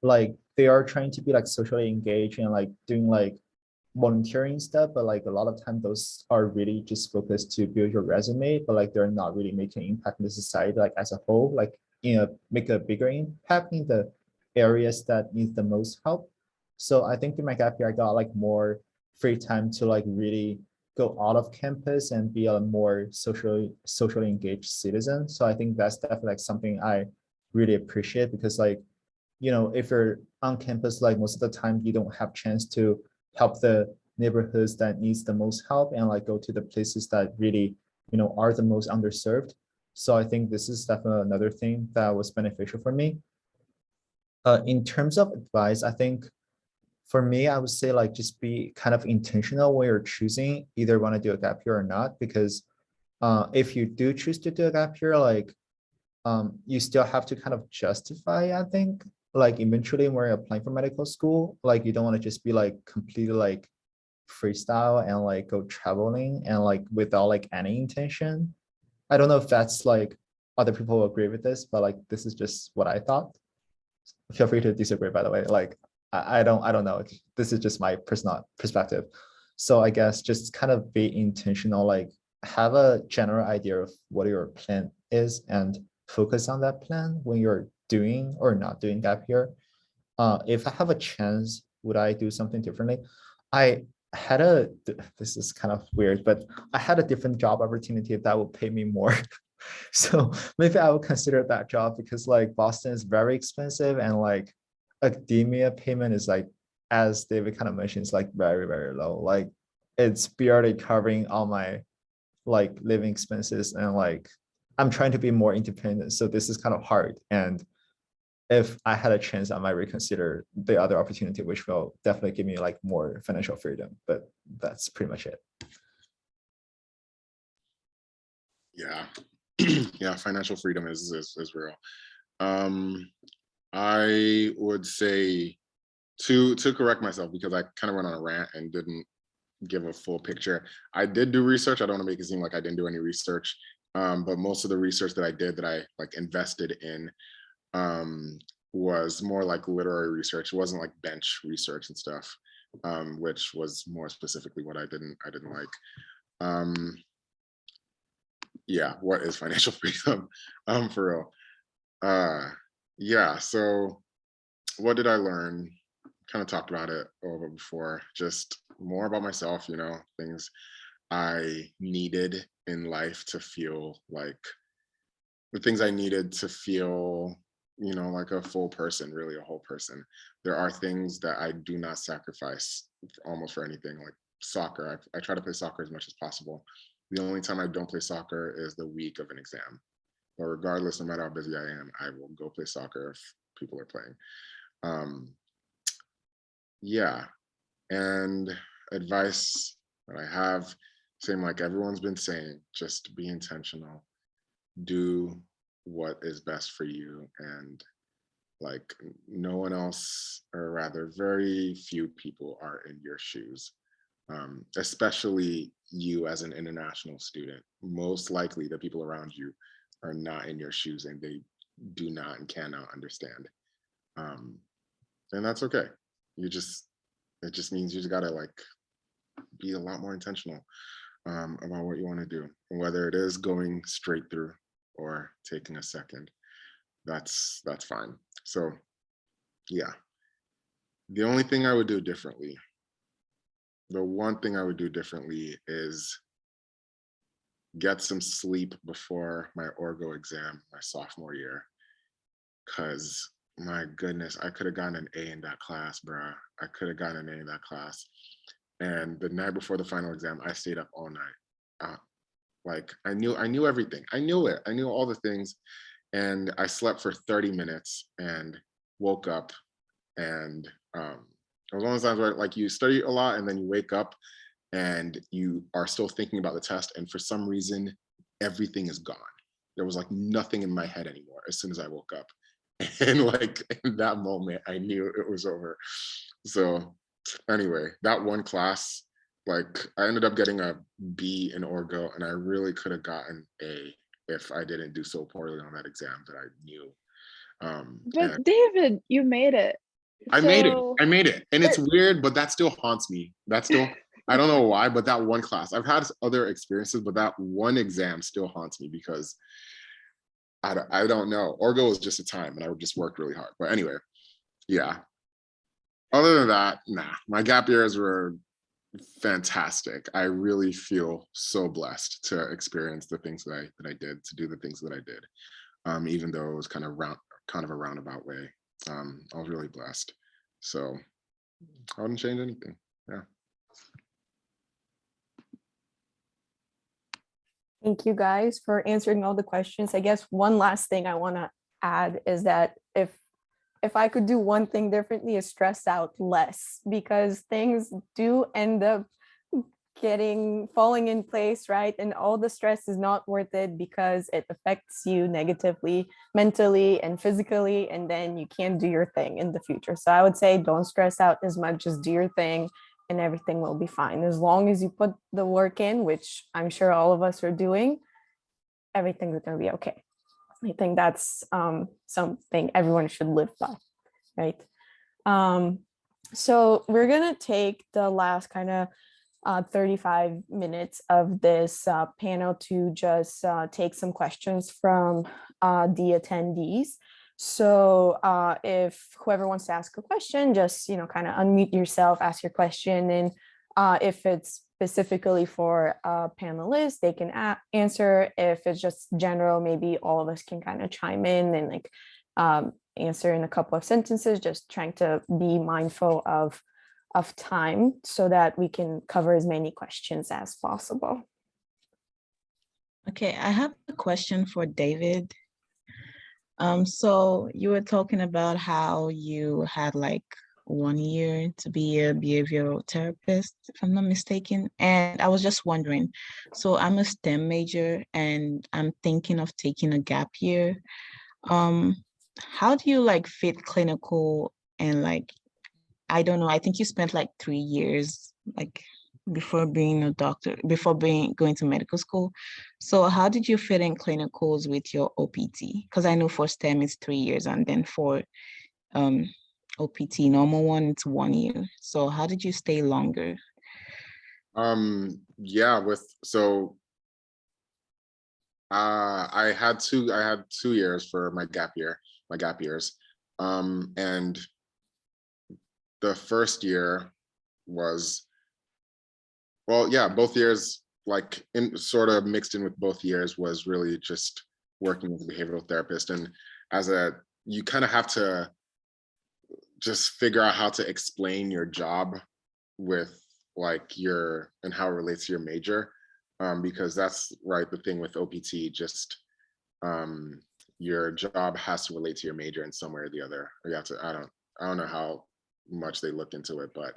Like they are trying to be like socially engaged and like doing like volunteering stuff, but like a lot of time those are really just focused to build your resume, but like they're not really making impact in the society like as a whole, like make a bigger impact in the areas that need the most help. So I think in my gap year I got like more free time to like really go out of campus and be a more socially engaged citizen. So I think that's definitely like something I really appreciate, because like, if you're on campus, like most of the time you don't have chance to help the neighborhoods that needs the most help and like go to the places that really, are the most underserved. So I think this is definitely another thing that was beneficial for me. In terms of advice, I think for me, I would say like just be kind of intentional when you're choosing either want to do a gap year or not, because if you do choose to do a gap year, like you still have to kind of justify, I think, like eventually when you're applying for medical school, like you don't want to just be like completely like freestyle and like go traveling and like without like any intention. I don't know if that's like other people will agree with this, but like this is just what I thought. Feel free to disagree, by the way. Like I don't know. This is just my personal perspective. So I guess just kind of be intentional, like have a general idea of what your plan is and focus on that plan when you're doing or not doing gap year. If I have a chance, would I do something differently? I had this is kind of weird, but I had a different job opportunity that would pay me more. So maybe I would consider that job, because like Boston is very expensive and like academia payment is like, as David kind of mentioned, it's like very, very low. Like it's barely covering all my like living expenses, and like I'm trying to be more independent. So this is kind of hard. And if I had a chance, I might reconsider the other opportunity, which will definitely give me like more financial freedom. But that's pretty much it. Yeah. Yeah, financial freedom is real. I would say to correct myself, because I kind of went on a rant and didn't give a full picture. I did do research. I don't want to make it seem like I didn't do any research, but most of the research that I did, that I like invested in, was more like literary research. It wasn't like bench research and stuff, which was more specifically what I didn't like. Yeah, what is financial freedom? For real. Yeah, so what did I learn? Kind of talked about it a little bit before, just more about myself, things I needed in life to feel like the things I needed to feel, like a full person, really a whole person. There are things that I do not sacrifice almost for anything, like soccer. I try to play soccer as much as possible. The only time I don't play soccer is the week of an exam. But regardless, no matter how busy I am, I will go play soccer if people are playing. Yeah, and advice that I have, same like everyone's been saying, just be intentional, do what is best for you, and like no one else, or rather very few people are in your shoes, especially you as an international student. Most likely the people around you are not in your shoes, and they do not and cannot understand, and that's okay. It just means you just gotta like be a lot more intentional. about what you want to do, whether it is going straight through or taking a second. That's fine. So yeah, the only thing I would do differently, the one thing I would do differently is get some sleep before my orgo exam my sophomore year. Cause my goodness, I could have gotten an A in that class, bruh. I could have gotten an A in that class. And the night before the final exam, I stayed up all night. Like I knew everything. I knew it. I knew all the things. And I slept for 30 minutes and woke up. And it was one of those times where like you study a lot and then you wake up and you are still thinking about the test. And for some reason, everything is gone. There was like nothing in my head anymore as soon as I woke up. And like in that moment, I knew it was over. So anyway, that one class, like I ended up getting a B in Orgo, and I really could have gotten A if I didn't do so poorly on that exam that I knew. But And David, you made it. I made it. So I made it. And it's weird, but that still haunts me. That still, I don't know why, but that one class, I've had other experiences, but that one exam still haunts me because I don't know. Orgo was just a time and I just worked really hard. But anyway, yeah. Other than that, nah, my gap years were fantastic. I really feel so blessed to experience the things that I did, to do the things that I did. Even though it was kind of a roundabout way. I was really blessed. So I wouldn't change anything. Yeah. Thank you guys for answering all the questions. I guess one last thing I want to add is that if I could do one thing differently is stress out less, because things do end up falling in place, right? And all the stress is not worth it because it affects you negatively, mentally and physically, and then you can't do your thing in the future. So I would say don't stress out as much, just do your thing and everything will be fine. As long as you put the work in, which I'm sure all of us are doing, everything's going to be okay. I think that's something everyone should live by, right? So we're going to take the last kind of 35 minutes of this panel to just take some questions from the attendees. So if whoever wants to ask a question, just, kind of unmute yourself, ask your question. And if it's specifically for a panelist, they can answer. If it's just general, maybe all of us can kind of chime in and like answer in a couple of sentences, just trying to be mindful of time so that we can cover as many questions as possible. Okay, I have a question for David. So you were talking about how you had like 1 year to be a behavioral therapist, if I'm not mistaken. And I was just wondering, so I'm a STEM major and I'm thinking of taking a gap year. How do you like fit clinical and like, I don't know, I think you spent like 3 years like before being a doctor, before going to medical school. So how did you fit in clinicals with your OPT? Because I know for STEM it's 3 years and then for OPT, normal one, it's 1 year. So how did you stay longer? Yeah, I had 2 years for my gap years. And the first year was, well, yeah, both years, like sort of mixed in with both years, was really just working with a behavioral therapist. And you kind of have to just figure out how to explain your job with like and how it relates to your major. Because that's right, the thing with OPT, just your job has to relate to your major in some way or the other. Or you have to, I don't know how much they looked into it, but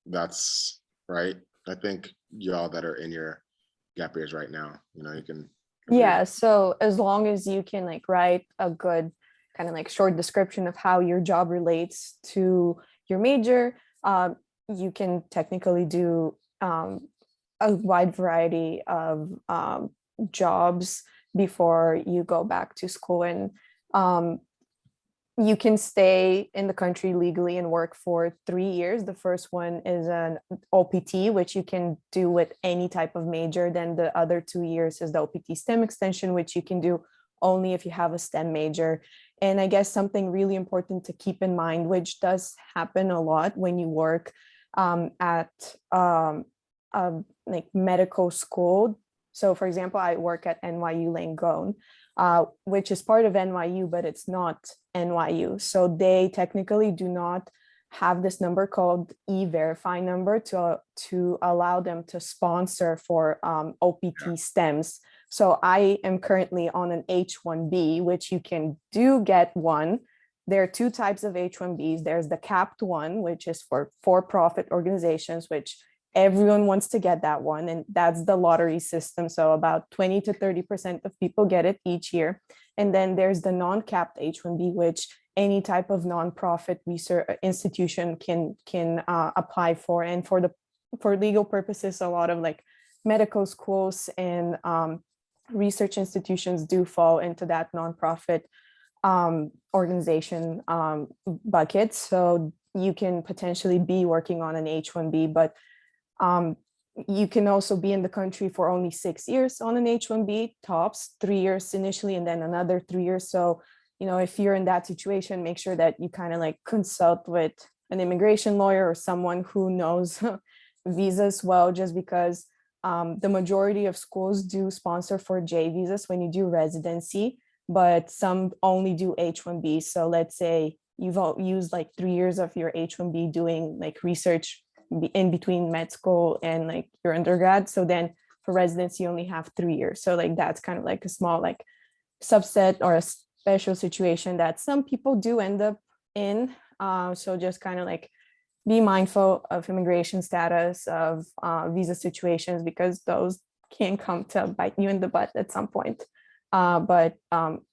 that's right. I think y'all that are in your gap years right now, you can. Yeah, so as long as you can like write a good kind of like short description of how your job relates to your major, you can technically do a wide variety of jobs before you go back to school. And you can stay in the country legally and work for 3 years. The first one is an OPT, which you can do with any type of major. Then the other 2 years is the OPT STEM extension, which you can do only if you have a STEM major. And I guess something really important to keep in mind, which does happen a lot when you work at like medical school. So for example, I work at NYU Langone, which is part of NYU, but it's not NYU. So they technically do not have this number called E-Verify number to allow them to sponsor for OPT STEMs. So I am currently on an H-1B, which you can get one. There are two types of H-1Bs. There's the capped one, which is for-profit organizations, which everyone wants to get that one. And that's the lottery system. So about 20 to 30% of people get it each year. And then there's the non-capped H-1B, which any type of nonprofit research institution can apply for. And for legal purposes, a lot of like medical schools and research institutions do fall into that nonprofit organization bucket. So you can potentially be working on an H-1B, but you can also be in the country for only 6 years on an H-1B, tops 3 years initially, and then another 3 years. So, if you're in that situation, make sure that you kind of like consult with an immigration lawyer or someone who knows visas well, just because the majority of schools do sponsor for J visas when you do residency, but some only do H-1B. So let's say you've used like 3 years of your H-1B doing like research in between med school and like your undergrad. So then for residency, you only have 3 years. So like that's kind of like a small like subset or a special situation that some people do end up in. So just kind of like be mindful of immigration status, of visa situations, because those can come to bite you in the butt at some point. But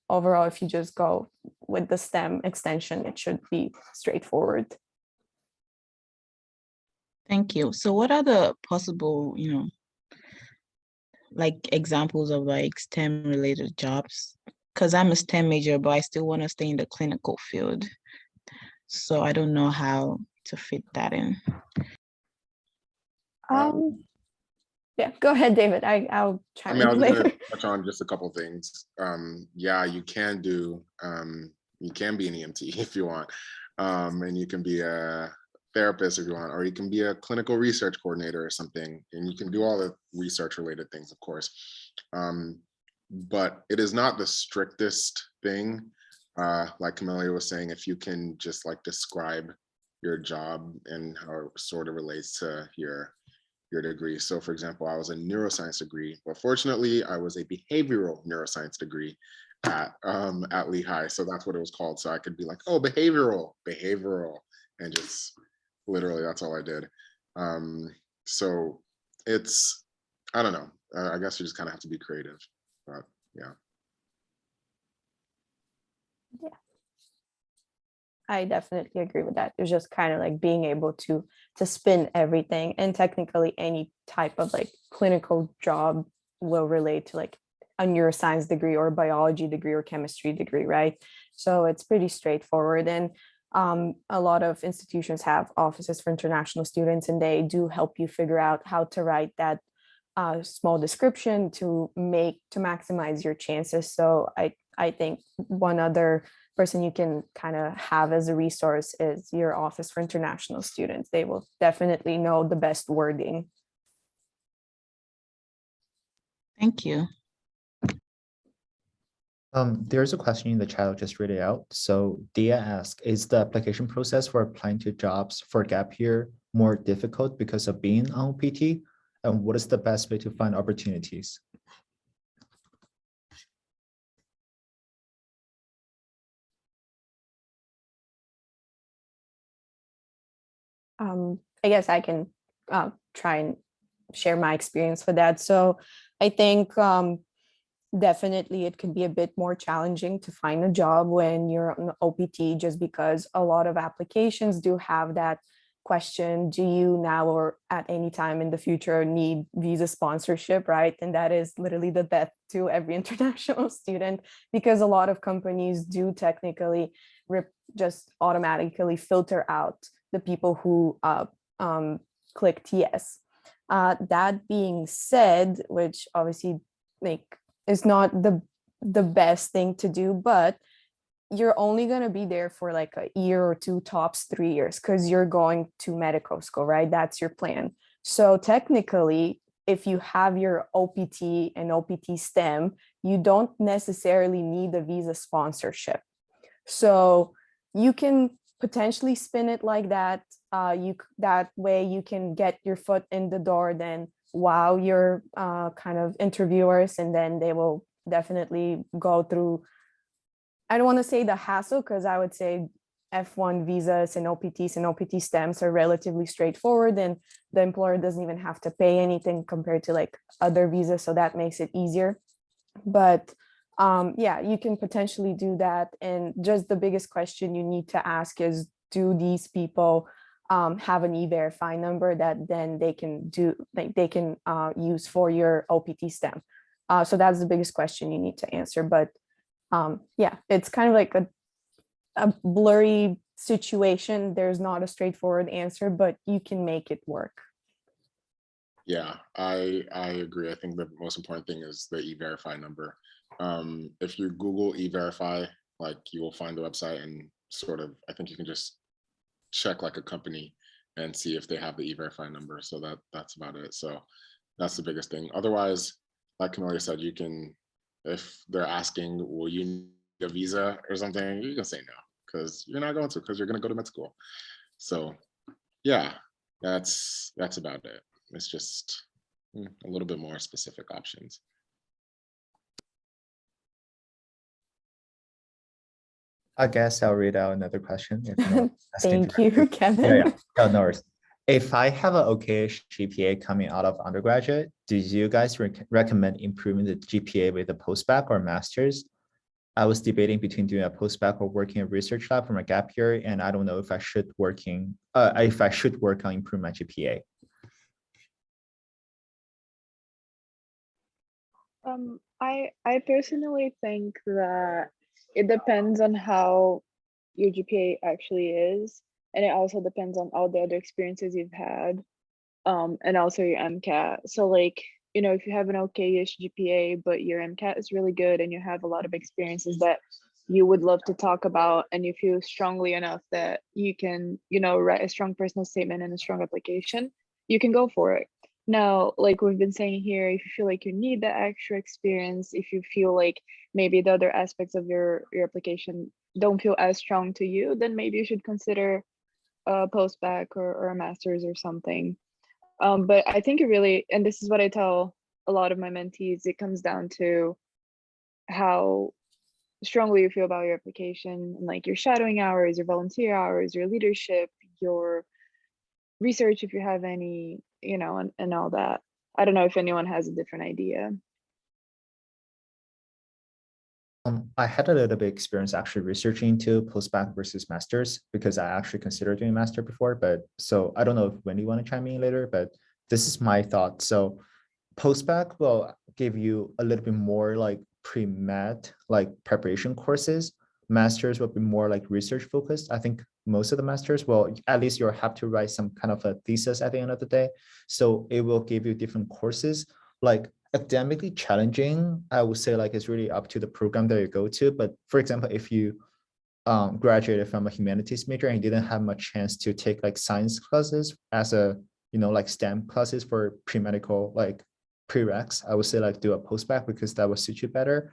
overall, if you just go with the STEM extension, it should be straightforward. Thank you. So what are the possible, like examples of like STEM related jobs? Because I'm a STEM major, but I still want to stay in the clinical field. So I don't know how to fit that in. Yeah, go ahead, David. I'll I chime mean, I in was later. gonna touch on just a couple things. Yeah, you can be an EMT if you want. And you can be a therapist if you want, or you can be a clinical research coordinator or something, and you can do all the research related things, of course. But it is not the strictest thing. Like Camelia was saying, if you can just like describe your job and how it sort of relates to your degree. So for example, I was a neuroscience degree, but fortunately I was a behavioral neuroscience degree at Lehigh. So that's what it was called. So I could be like, oh, behavioral, and just literally that's all I did. So it's, I don't know. I guess you just kind of have to be creative, but yeah. Yeah, I definitely agree with that. It's just kind of like being able to spin everything, and technically any type of like clinical job will relate to like a neuroscience degree or biology degree or chemistry degree, right? So it's pretty straightforward. And a lot of institutions have offices for international students, and they do help you figure out how to write that small description to maximize your chances. So I think one other person you can kind of have as a resource is your office for international students. They will definitely know the best wording. Thank you. There's a question in the chat. I'll just read it out. So Dia asks, is the application process for applying to jobs for gap year more difficult because of being on OPT? And what is the best way to find opportunities? I guess I can try and share my experience with that. So I think definitely it could be a bit more challenging to find a job when you're on OPT, just because a lot of applications do have that question, do you now or at any time in the future need visa sponsorship, right? And that is literally the death to every international student, because a lot of companies do technically just automatically filter out the people who clicked yes. That being said, which obviously like is not the best thing to do, but you're only going to be there for like a year or two, tops 3 years, because you're going to medical school, right? That's your plan. So technically, if you have your OPT and OPT STEM, you don't necessarily need a visa sponsorship. So you can potentially spin it like that. That way you can get your foot in the door then while you're kind of interviewers, and then they will definitely go through, I don't want to say the hassle, because I would say F1 visas and OPTs and OPT stamps are relatively straightforward, and the employer doesn't even have to pay anything compared to like other visas. So that makes it easier. But yeah, you can potentially do that. And just the biggest question you need to ask is, do these people have an E-Verify number that then they can do, like they can use for your OPT stamp? So that's the biggest question you need to answer. But yeah, it's kind of like a blurry situation. There's not a straightforward answer, but you can make it work. Yeah, I agree. I think the most important thing is the E-Verify number. If you Google E-Verify, like you will find the website, and sort of, I think you can just check like a company and see if they have the E-Verify number. So that's about it. So that's the biggest thing. Otherwise, like Camelia said, you can, if they're asking, will you need a visa or something, you can say no, because you're not going to, because you're going to go to med school. So yeah, that's about it. It's just a little bit more specific options. I guess I'll read out another question. If no one's asking Thank you, directly. Kevin. Yeah. No worries. If I have an okay GPA coming out of undergraduate, do you guys recommend improving the GPA with a postbac or master's? I was debating between doing a postbac or working in a research lab for my gap year, and I don't know if I should work on improving my GPA. I personally think that it depends on how your GPA actually is, and it also depends on all the other experiences you've had, and also your MCAT. So like, you know, if you have an okay-ish GPA, but your MCAT is really good and you have a lot of experiences that you would love to talk about, and you feel strongly enough that you can, you know, write a strong personal statement and a strong application, you can go for it. Now, like we've been saying here, if you feel like you need that extra experience, if you feel like maybe the other aspects of your application don't feel as strong to you, then maybe you should consider a postbac or a master's or something. But I think it really, and this is what I tell a lot of my mentees, it comes down to how strongly you feel about your application, and like your shadowing hours, your volunteer hours, your leadership, your research if you have any, you know, and all that. I don't know if anyone has a different idea. I had a little bit experience actually researching into postbac versus masters, because I actually considered doing master before, but so I don't know if Wendy want to chime in later, but this is my thought. So postbac will give you a little bit more like pre-med, like preparation courses. Masters will be more like research focused. I think most of the masters will, at least you'll have to write some kind of a thesis at the end of the day. So it will give you different courses. Like academically challenging, I would say like it's really up to the program that you go to. But for example, if you graduated from a humanities major and didn't have much chance to take like science classes as a, you know, like STEM classes for pre-medical like prereqs, I would say like do a postbac, because that would suit you better.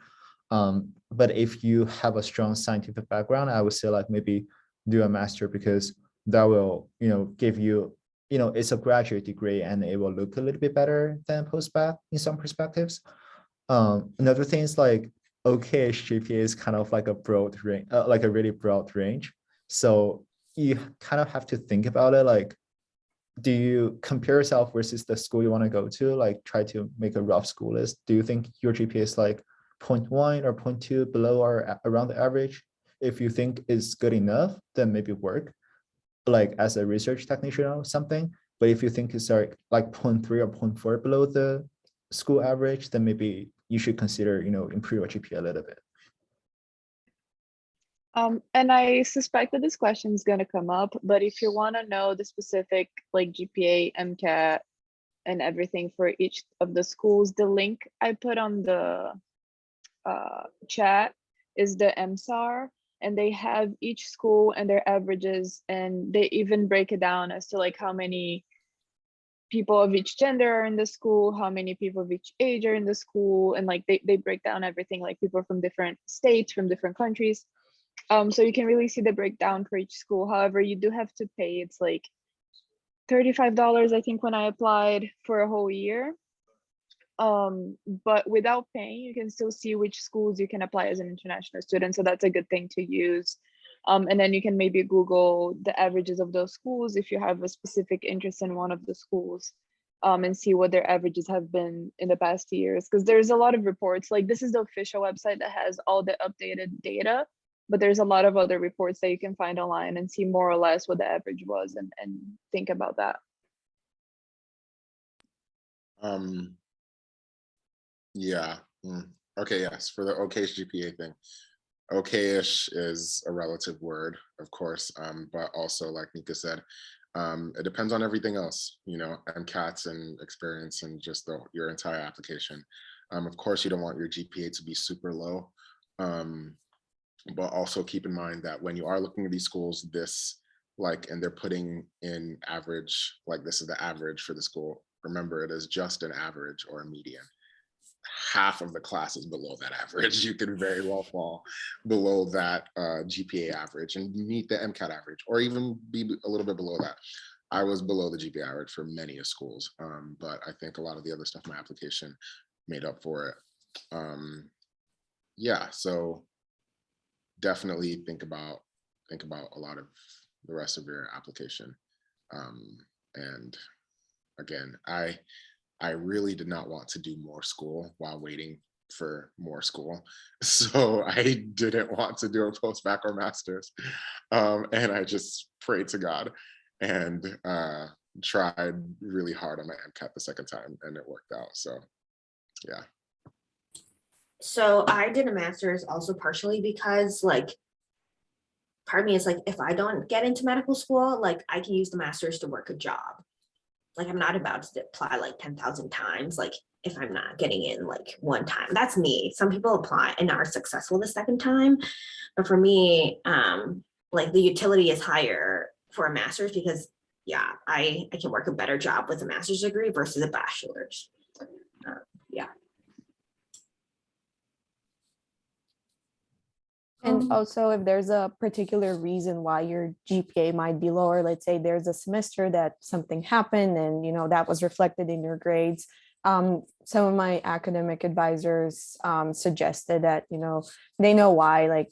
But if you have a strong scientific background, I would say like maybe do a master, because that will, you know, give you, you know, it's a graduate degree and it will look a little bit better than postbac in some perspectives. Another thing is like, okay, GPA is kind of like a broad range, like a really broad range. So you kind of have to think about it. Like, do you compare yourself versus the school you want to go to? Like try to make a rough school list. Do you think your GPA is like 0.1 or 0.2 below or around the average? If you think it's good enough, then maybe work. like as a research technician or something. But if you think it's like 0.3 or 0.4 below the school average, then maybe you should consider, improve your GPA a little bit. And I suspect that this question is going to come up, but if you want to know the specific like GPA, MCAT, and everything for each of the schools, the link I put on the chat is the MSAR, and they have each school and their averages, and they even break it down as to like how many people of each gender are in the school, how many people of each age are in the school, and like they break down everything, like people from different states, from different countries. So you can really see the breakdown for each school. However, you do have to pay, it's like $35, I think, when I applied for a whole year. But without paying, you can still see which schools you can apply as an international student. So that's a good thing to use. And then you can maybe Google the averages of those schools if you have a specific interest in one of the schools, and see what their averages have been in the past years. Because there's a lot of reports, like this is the official website that has all the updated data, but there's a lot of other reports that you can find online and see more or less what the average was, and think about that. Yeah. Okay, yes, for the okayish GPA thing. Okayish is a relative word, of course, but also, like Nika said, it depends on everything else, MCATs and experience and just your entire application. Of course, you don't want your GPA to be super low, but also keep in mind that when you are looking at these schools, and they're putting in average, like this is the average for the school. Remember, it is just an average or a median. Half of the class is below that average. You can very well fall below that GPA average and meet the MCAT average, or even be a little bit below that. I was below the GPA average for many schools, but I think a lot of the other stuff in my application made up for it. Yeah, so definitely think about a lot of the rest of your application. And again, I really did not want to do more school while waiting for more school. So I didn't want to do a post-bac or master's. And I just prayed to God and tried really hard on my MCAT the second time, and it worked out. So yeah. So I did a master's also partially because part of me is like, if I don't get into medical school, I can use the master's to work a job. I'm not about to apply 10,000 times, if I'm not getting in one time. That's me. Some people apply and are successful the second time. But for me, the utility is higher for a master's because, yeah, I can work a better job with a master's degree versus a bachelor's. Yeah. And also, if there's a particular reason why your GPA might be lower, let's say there's a semester that something happened and that was reflected in your grades. Some of my academic advisors suggested that they know why,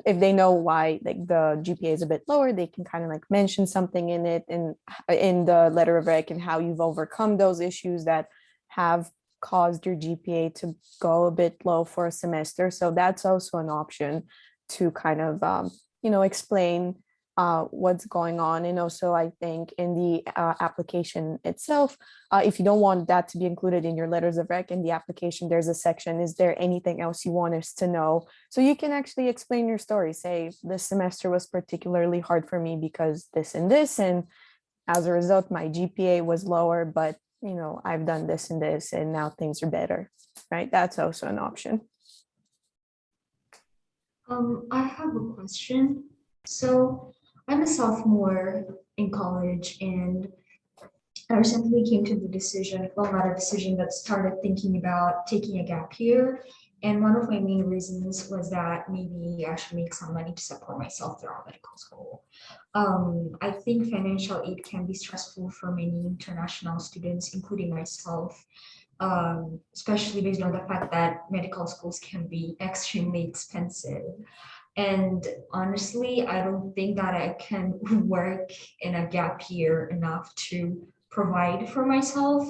if they know why the GPA is a bit lower, they can kind of mention something in it and in the letter of rec and how you've overcome those issues that have caused your GPA to go a bit low for a semester. So that's also an option to kind of, explain what's going on. And also, I think in the application itself, if you don't want that to be included in your letters of rec in the application, there's a section, is there anything else you want us to know? So you can actually explain your story. Say, this semester was particularly hard for me because this and this, and as a result, my GPA was lower, but I've done this and this, and now things are better, right? That's also an option. I have a question. So I'm a sophomore in college, and I recently came to the decision, well, not a decision, but started thinking about taking a gap year. And one of my main reasons was that maybe I should make some money to support myself throughout medical school. I think financial aid can be stressful for many international students, including myself, especially based on the fact that medical schools can be extremely expensive. And honestly, I don't think that I can work in a gap year enough to provide for myself,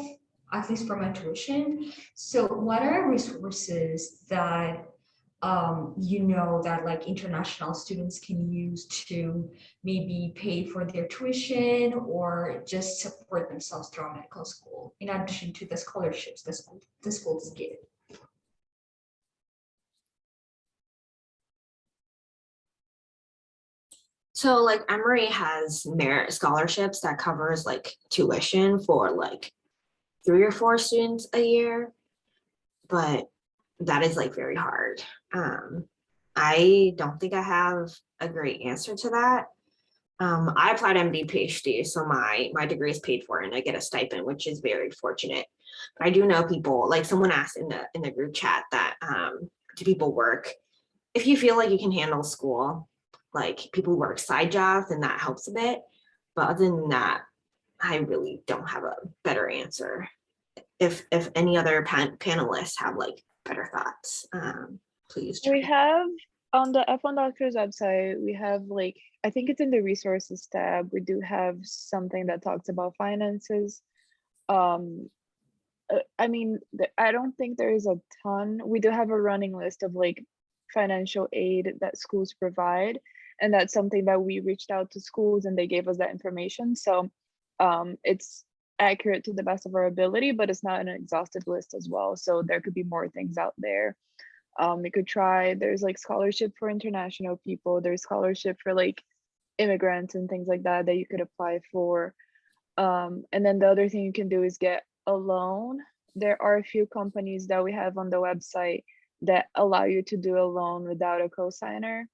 at least for my tuition. So what are resources that you know, that like international students can use to maybe pay for their tuition or just support themselves through medical school, in addition to the scholarships the schools give. So like Emory has merit scholarships that covers like tuition for like 3 or 4 students a year, but that is like very hard. I don't think I have a great answer to that. I applied MD PhD, so my degree is paid for and I get a stipend, which is very fortunate. But I do know people, like someone asked in the group chat that do people work? If you feel like you can handle school, like people work side jobs and that helps a bit. But other than that, I really don't have a better answer. If any other panelists have like better thoughts, please. We try. have on the F1 Doctors website, we have like, I think it's in the resources tab, we do have something that talks about finances. I mean, I don't think there is a ton. We do have a running list of like financial aid that schools provide. And that's something that we reached out to schools and they gave us that information. So it's accurate to the best of our ability, but it's not an exhaustive list as well. So there could be more things out there. We could try, there's like scholarship for international people, there's scholarship for like immigrants and things like that that you could apply for. And then the other thing you can do is get a loan. There are a few companies that we have on the website that allow you to do a loan without a cosigner,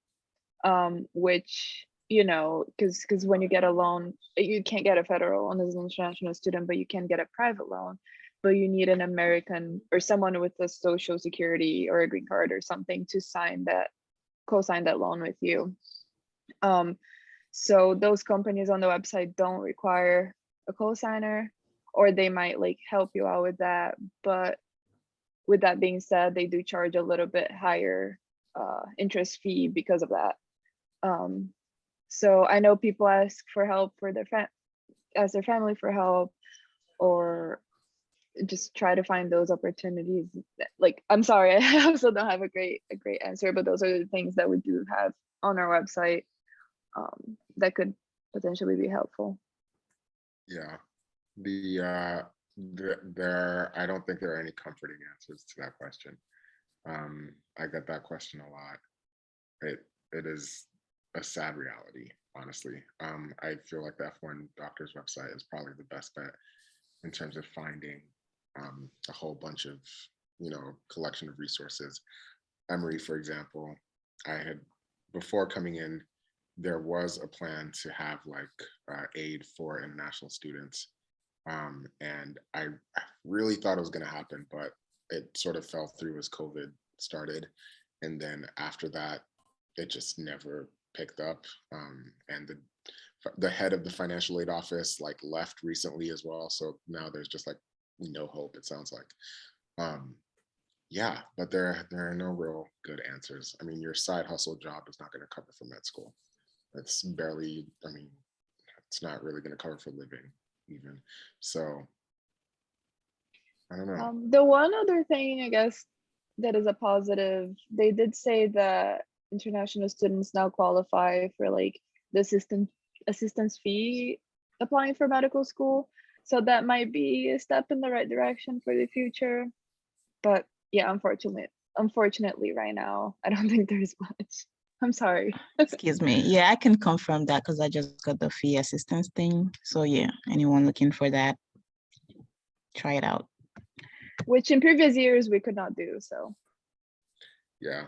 which, you know, because when you get a loan, you can't get a federal loan as an international student, but you can get a private loan. But you need an American or someone with a social security or a green card or something to co-sign that loan with you. So those companies on the website don't require a cosigner, or they might like help you out with that. But with that being said, they do charge a little bit higher interest fee because of that. So I know people ask for help for ask their family for help, or just try to find those opportunities. Like, I'm sorry, I also don't have a great answer, but those are the things that we do have on our website that could potentially be helpful. Yeah, I don't think there are any comforting answers to that question. I get that question a lot. It is a sad reality, honestly. I feel like the F1 Doctors website is probably the best bet in terms of finding a whole bunch of, collection of resources. Emory, for example, before coming in, there was a plan to have like aid for international students. And I really thought it was going to happen, but it sort of fell through as COVID started. And then after that, it just never picked up. And the head of the financial aid office like left recently as well. So now there's just like no hope, it sounds like. Yeah, but there are no real good answers. I mean, your side hustle job is not going to cover for med school. It's barely, it's not really going to cover for living even. So I don't know. The one other thing, I guess, that is a positive, they did say that international students now qualify for like the assistance fee applying for medical school. So that might be a step in the right direction for the future. But yeah, unfortunately right now, I don't think there's much. I'm sorry. Excuse me. Yeah, I can confirm that because I just got the fee assistance thing. So yeah, anyone looking for that, try it out. Which in previous years we could not do, so. Yeah,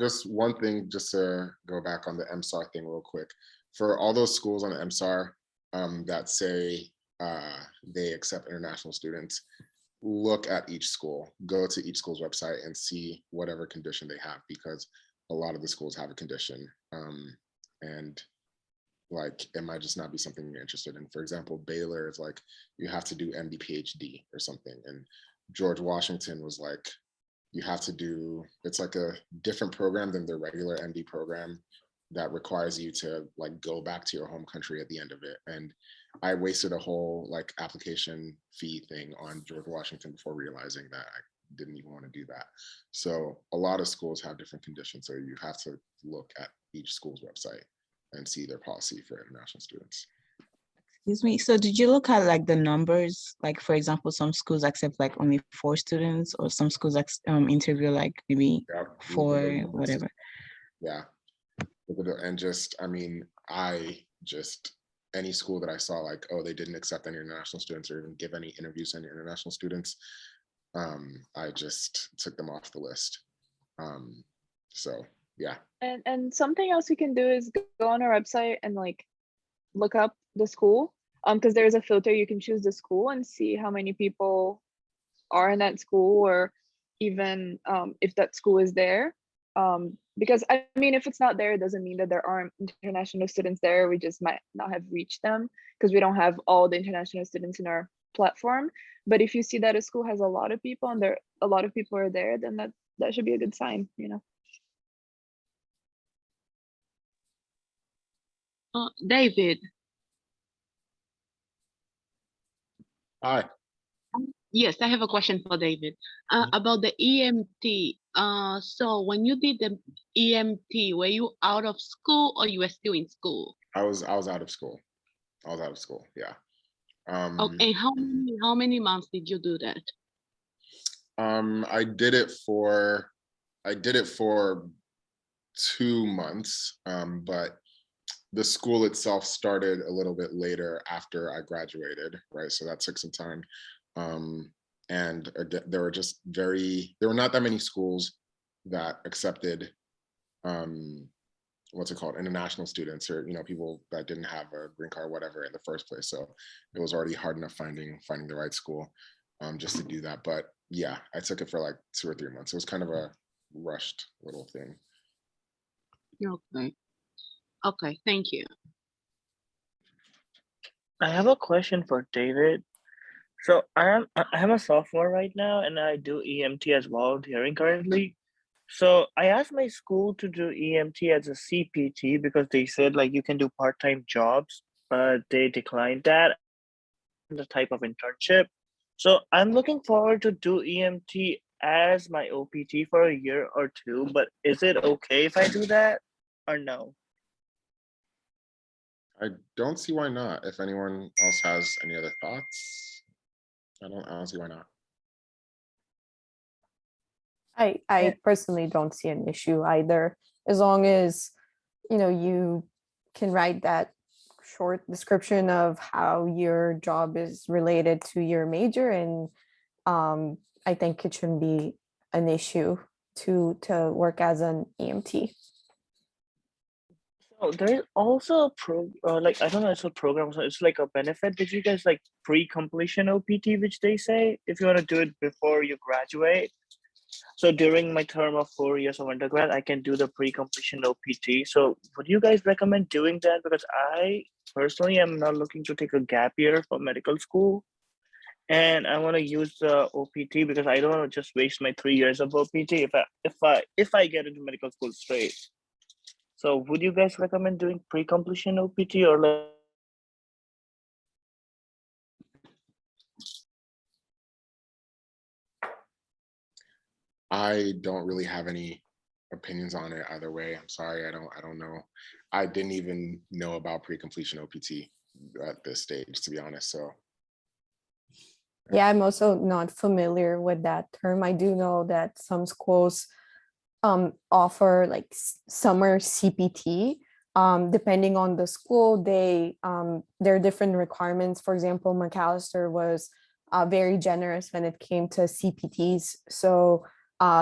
just one thing, just to go back on the MSAR thing real quick. For all those schools on the MSAR that say they accept international students, look at each school, go to each school's website and see whatever condition they have, because a lot of the schools have a condition. And like, it might just not be something you're interested in. For example, Baylor is like, you have to do MD PhD or something. And George Washington was like, you have to do, it's like a different program than the regular MD program that requires you to like go back to your home country at the end of it. And I wasted a whole like application fee thing on George Washington before realizing that didn't even want to do that. So a lot of schools have different conditions. So you have to look at each school's website and see their policy for international students. Excuse me. So did you look at like the numbers? Like for example, some schools accept like only 4 students, or some schools interview like maybe Yeah, 4, whatever. Yeah. And just, I mean, any school that I saw like, oh, they didn't accept any international students or even give any interviews to any international students, I just took them off the list. So yeah. And something else you can do is go on our website and like look up the school, because there's a filter. You can choose the school and see how many people are in that school, or even if that school is there. Because I mean, if it's not there, it doesn't mean that there aren't international students there. We just might not have reached them because we don't have all the international students in our platform. But if you see that a school has a lot of people and a lot of people are there, then that should be a good sign, you know. David, Hi. yes, I have a question for David about the EMT. So when you did the EMT, were you out of school or you were still in school? I was out of school. Yeah. And how many months did you do that? I did it for 2 months, but the school itself started a little bit later after I graduated, right? So that took some time. And there were not that many schools that accepted what's it called, international students, or people that didn't have a green card, whatever, in the first place. So it was already hard enough finding the right school just to do that. But yeah, I took it for like 2 or 3 months. It was kind of a rushed little thing. Okay, thank you. I have a question for David. So I am a sophomore right now, and I do EMT as volunteering currently. So I asked my school to do EMT as a CPT because they said like you can do part-time jobs, but they declined that, the type of internship. So I'm looking forward to do EMT as my OPT for a year or 2, but is it okay if I do that or no? I don't see why not. If anyone else has any other thoughts, I don't see why not. I personally don't see an issue either, as long as you can write that short description of how your job is related to your major, and I think it shouldn't be an issue to work as an EMT. So there's also like I don't know, it's a program, so it's like a benefit that you guys like pre-completion OPT, which they say if you want to do it before you graduate. So during my term of 4 years of undergrad, I can do the pre-completion OPT. So would you guys recommend doing that? Because I personally am not looking to take a gap year for medical school, and I want to use the OPT because I don't want to just waste my 3 years of OPT if I get into medical school straight. So would you guys recommend doing pre-completion OPT or like? I don't really have any opinions on it either way. I'm sorry, I don't know. I didn't even know about pre-completion OPT at this stage, to be honest. So yeah, I'm also not familiar with that term. I do know that some schools offer like summer CPT. Depending on the school, there are different requirements. For example, Macalester was very generous when it came to CPTs. So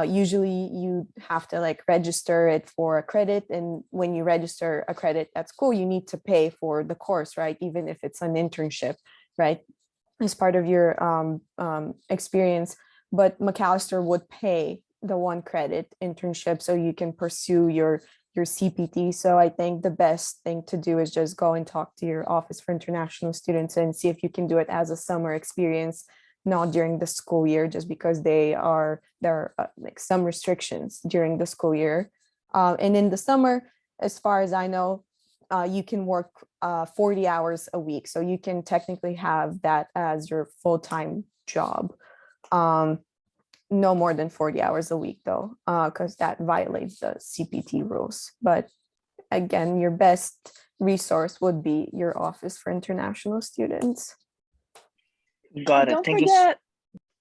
usually you have to like register it for a credit, and when you register a credit at school, you need to pay for the course, right? Even if it's an internship, right? As part of your experience. But Macalester would pay the 1 credit internship so you can pursue your CPT. So I think the best thing to do is just go and talk to your Office for International Students and see if you can do it as a summer experience, not during the school year, just because there are like some restrictions during the school year. And in the summer, as far as I know, you can work 40 hours a week. So you can technically have that as your full-time job. no more than 40 hours a week though, because that violates the CPT rules. But again, your best resource would be your Office for International Students. Got it. Don't Thank you.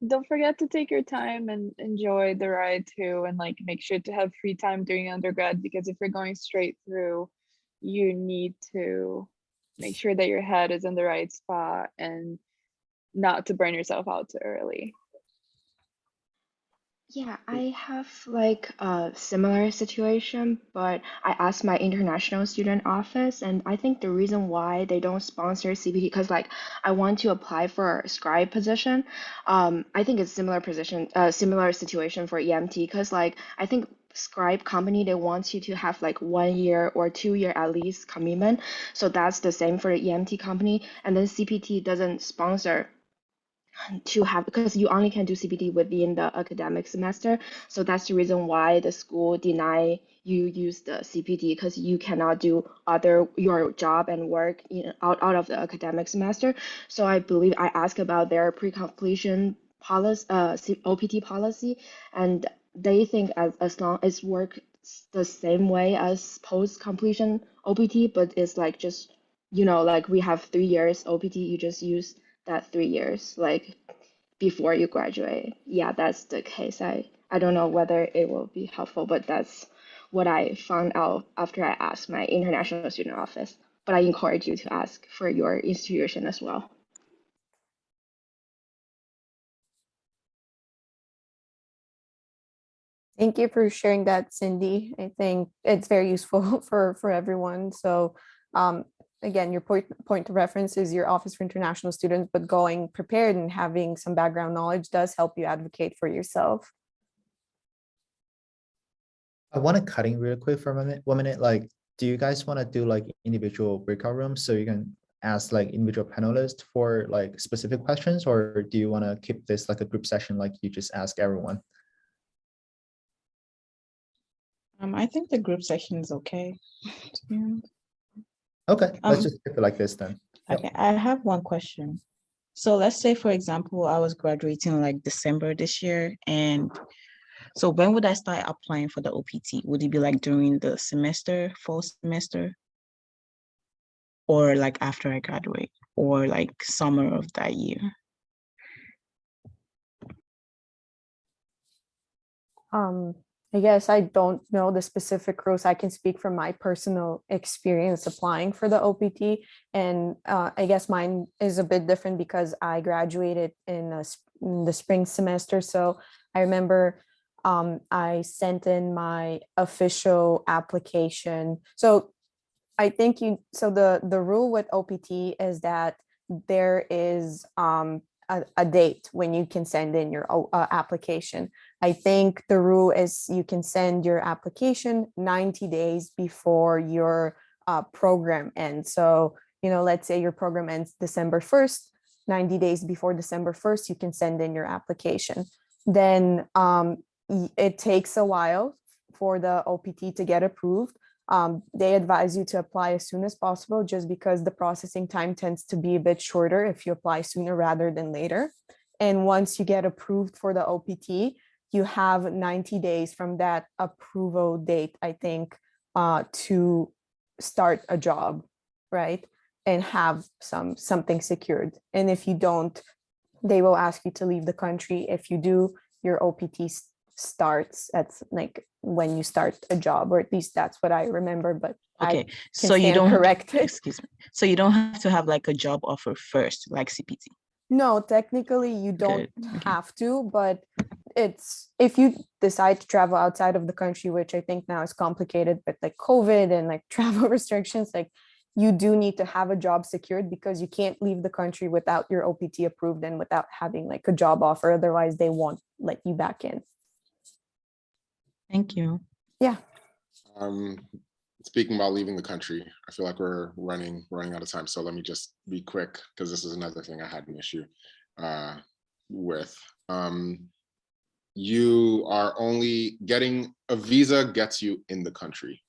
don't forget to take your time and enjoy the ride too, and like make sure to have free time during undergrad, because if you're going straight through, you need to make sure that your head is in the right spot and not to burn yourself out too early. Yeah, I have like a similar situation, but I asked my international student office, and I think the reason why they don't sponsor CPT, because like I want to apply for a scribe position. I think it's similar position, similar situation for EMT, because like I think scribe company they want you to have like 1 year or 2 year at least commitment. So that's the same for the EMT company, and then CPT doesn't sponsor to have, because you only can do CPT within the academic semester. So that's the reason why the school deny you use the CPT, because you cannot do your job and work out of the academic semester. So I believe I asked about their pre-completion policy, OPT policy, and they think as long as work the same way as post-completion OPT, but it's like just, like we have 3 years OPT, you just use that 3 years like before you graduate. Yeah, that's the case. I don't know whether it will be helpful, but that's what I found out after I asked my international student office. But I encourage you to ask for your institution as well. Thank you for sharing that, Cindy. I think it's very useful for everyone. So again, your point of reference is your Office for International Students, but going prepared and having some background knowledge does help you advocate for yourself. I want to cut in real quick for a minute, 1 minute. Like, do you guys want to do like individual breakout rooms so you can ask like individual panelists for like specific questions, or do you want to keep this like a group session, like you just ask everyone? I think the group session is okay. To be honest. Okay, let's just keep it like this then. Yep. Okay, I have one question. So let's say, for example, I was graduating like December this year, and so when would I start applying for the OPT? Would it be like during the semester, fall semester, or like after I graduate, or like summer of that year? I guess I don't know the specific rules. I can speak from my personal experience applying for the OPT. And I guess mine is a bit different because I graduated in the spring semester. So I remember I sent in my official application. So I think the rule with OPT is that there is a date when you can send in your application. I think the rule is you can send your application 90 days before your program ends. So, let's say your program ends December 1st, 90 days before December 1st, you can send in your application. Then it takes a while for the OPT to get approved. They advise you to apply as soon as possible, just because the processing time tends to be a bit shorter if you apply sooner rather than later. And once you get approved for the OPT, you have 90 days from that approval date, I think, to start a job, right? And have something secured. And if you don't, they will ask you to leave the country. If you do, your OPT starts at like when you start a job, or at least that's what I remember, but okay, I can so you stand don't corrected. excuse me. So you don't have to have like a job offer first, like CPT. No, technically you don't Okay. have to, but it's if you decide to travel outside of the country, which I think now is complicated, but like COVID and like travel restrictions, like you do need to have a job secured, because you can't leave the country without your OPT approved and without having like a job offer. Otherwise, they won't let you back in. Thank you. Yeah. Speaking about leaving the country, I feel like we're running out of time. So let me just be quick, because this is another thing I had an issue with. You are only getting a visa gets you in the country.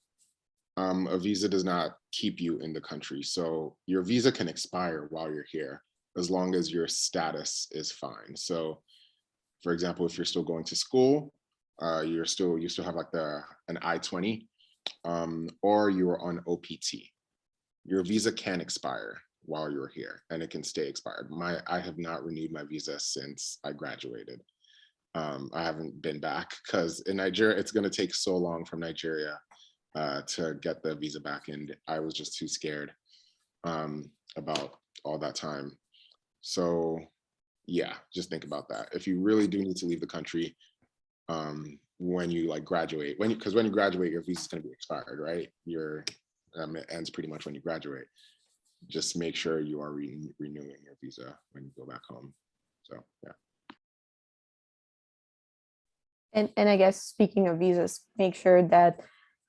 A visa does not keep you in the country. So your visa can expire while you're here, as long as your status is fine. So For example, if you're still going to school, you still have like an I-20, or you are on OPT. Your visa can expire while you're here, and it can stay expired. I have not renewed my visa since I graduated. I haven't been back because in Nigeria, it's going to take so long from Nigeria to get the visa back, and I was just too scared about all that time. So yeah, just think about that. If you really do need to leave the country when you like graduate, because when you graduate, your visa is going to be expired, right? It ends pretty much when you graduate. Just make sure you are renewing your visa when you go back home. So yeah. And I guess speaking of visas, make sure that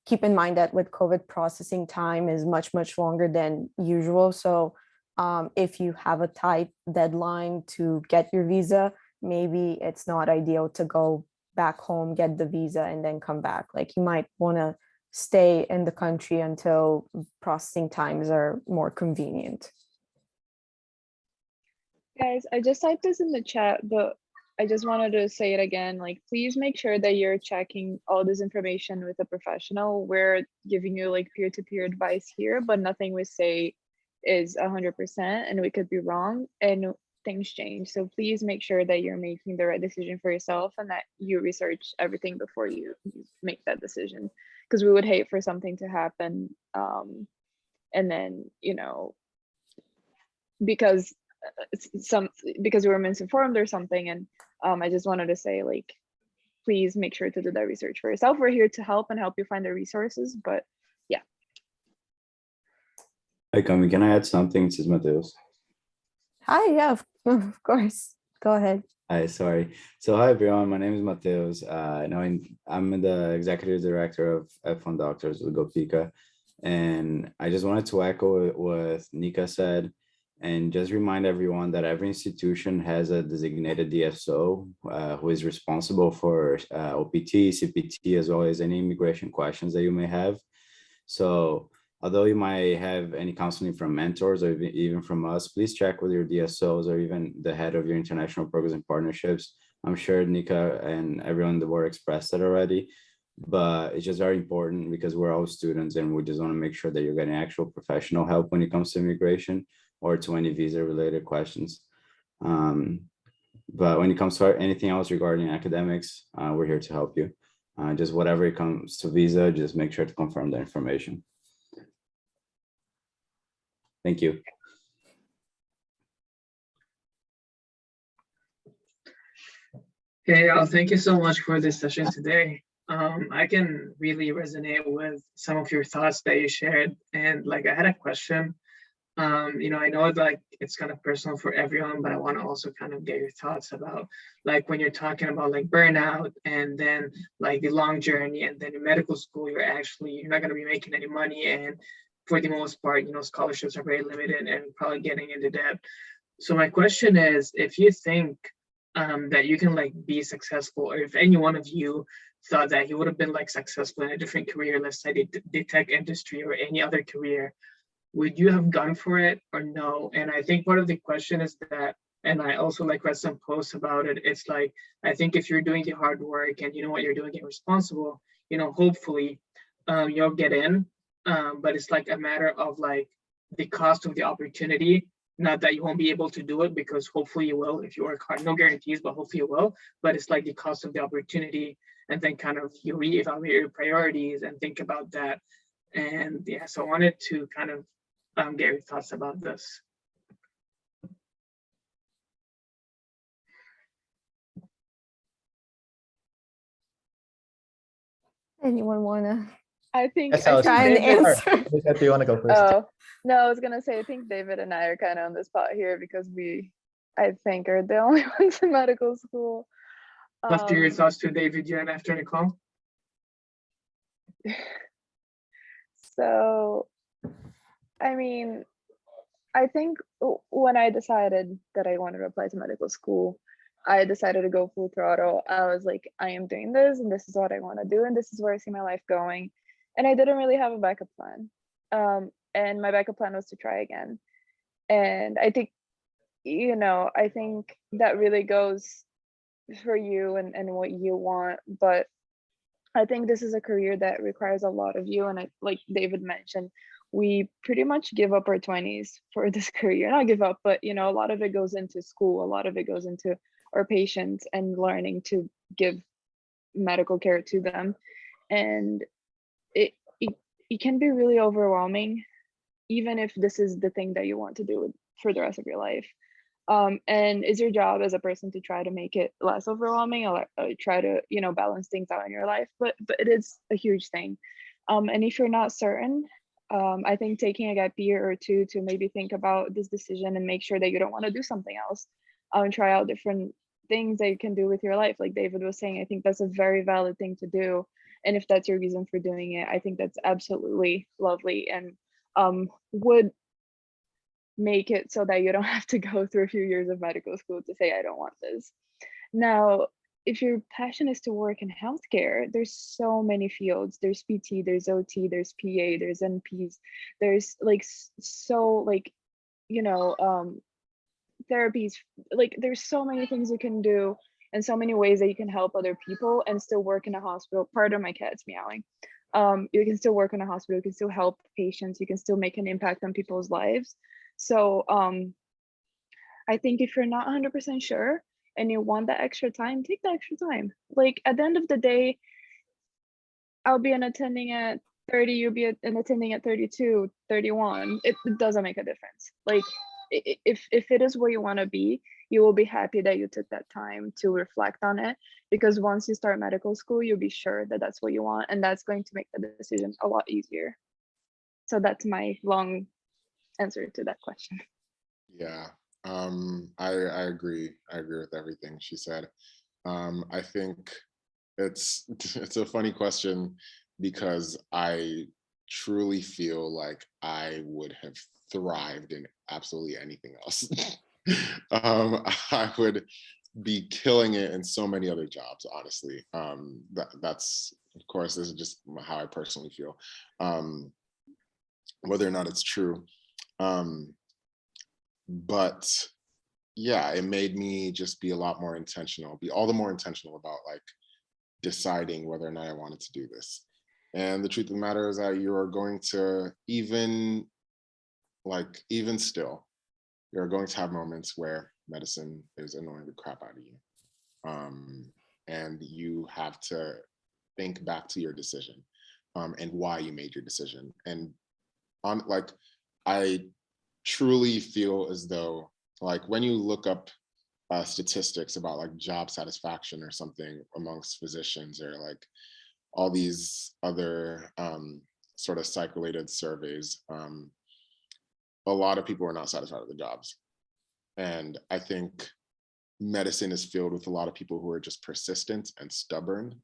keep in mind that with COVID, processing time is much, much longer than usual. So if you have a tight deadline to get your visa, maybe it's not ideal to go back home, get the visa, and then come back. Like you might want to stay in the country until processing times are more convenient. Guys, I just typed this in the chat, but I just wanted to say it again. Like, please make sure that you're checking all this information with a professional. We're giving you like peer-to-peer advice here, but nothing we say is 100%, and we could be wrong and things change. So please make sure that you're making the right decision for yourself and that you research everything before you make that decision. Because we would hate for something to happen and then, you know, because we were misinformed or something. And I just wanted to say, like, please make sure to do that research for yourself. We're here to help and help you find the resources, but yeah. Hi, Kami, can I add something? This is Mateus. Hi, yeah, of course. Go ahead. Hi, sorry. So hi, everyone. My name is Mateus. I'm the executive director of F1 Doctors with GoPika. And I just wanted to echo what Nika said and just remind everyone that every institution has a designated DSO who is responsible for OPT, CPT, as well as any immigration questions that you may have. So although you might have any counseling from mentors or even from us, please check with your DSOs or even the head of your international programs and partnerships. I'm sure Nika and everyone in the board expressed that already, but it's just very important because we're all students and we just want to make sure that you're getting actual professional help when it comes to immigration or to any visa related questions. But when it comes to anything else regarding academics, we're here to help you. Just whatever it comes to visa, just make sure to confirm the information. Thank you. Hey, thank you so much for this session today. I can really resonate with some of your thoughts that you shared. And like, I had a question. You know, I know like it's kind of personal for everyone, but I want to also kind of get your thoughts about like when you're talking about like burnout and then like the long journey and then in medical school, you're not going to be making any money. And for the most part, you know, scholarships are very limited and probably getting into debt. So my question is, if you think that you can like be successful, or if any one of you thought that he would have been like successful in a different career, let's say the tech industry or any other career, would you have gone for it or no? And I think part of the question is that, and I also like read some posts about it, it's like, I think if you're doing the hard work and you know what you're doing and responsible, you know, hopefully you'll get in. But it's like a matter of like the cost of the opportunity, not that you won't be able to do it, because hopefully you will if you work hard, no guarantees, but hopefully you will. But it's like the cost of the opportunity, and then kind of you reevaluate your priorities and think about that. And yeah, so I wanted to kind of get your thoughts about this. Anyone wanna? I think Yes, I was try and David- answer. Lisa, do you want to go first? Oh, no, I was gonna say, I think David and I are kind of on the spot here because I think, are the only ones in medical school. After your thoughts to David, you and after Nicole. So, I mean, I think when I decided that I wanted to apply to medical school, I decided to go full throttle. I was like, I am doing this and this is what I want to do and this is where I see my life going. And I didn't really have a backup plan. And my backup plan was to try again. And I think, you know, I think that really goes for you and what you want. But I think this is a career that requires a lot of you. And like David mentioned, we pretty much give up our 20s for this career. Not give up, but a lot of it goes into school. A lot of it goes into our patients and learning to give medical care to them. And it can be really overwhelming, even if this is the thing that you want to do for the rest of your life. And it's your job as a person to try to make it less overwhelming, or try to balance things out in your life, but it is a huge thing. And if you're not certain, I think taking a gap year or two to maybe think about this decision and make sure that you don't want to do something else, and try out different things that you can do with your life, like David was saying. I think that's a very valid thing to do, and if that's your reason for doing it, I think that's absolutely lovely, and would make it so that you don't have to go through a few years of medical school to say, I don't want this. Now, if your passion is to work in healthcare, there's so many fields. There's PT, there's OT, there's PA, there's NPs, there's therapies. Like, there's so many things you can do and so many ways that you can help other people and still work in a hospital. Pardon my cat's meowing. You can still work in a hospital, you can still help patients, you can still make an impact on people's lives. So I think if you're not 100% sure and you want that extra time, take the extra time. Like, at the end of the day, I'll be an attending at 30, you'll be an attending at 32, 31. It doesn't make a difference. Like, if it is where you want to be, you will be happy that you took that time to reflect on it, because once you start medical school, you'll be sure that that's what you want, and that's going to make the decision a lot easier. So that's my long answer to that question. Yeah, I agree. I agree with everything she said. I think it's a funny question, because I truly feel like I would have thrived in absolutely anything else. I would be killing it in so many other jobs, honestly. That's, of course, this is just how I personally feel, whether or not it's true. But yeah, it made me just be a lot more intentional, be all the more intentional about like deciding whether or not I wanted to do this. And the truth of the matter is that you are going to, even still, you're going to have moments where medicine is annoying the crap out of you. And you have to think back to your decision, and why you made your decision. And I truly feel as though, like, when you look up statistics about like job satisfaction or something amongst physicians, or like all these other sort of psych-related surveys, a lot of people are not satisfied with the jobs. And I think medicine is filled with a lot of people who are just persistent and stubborn,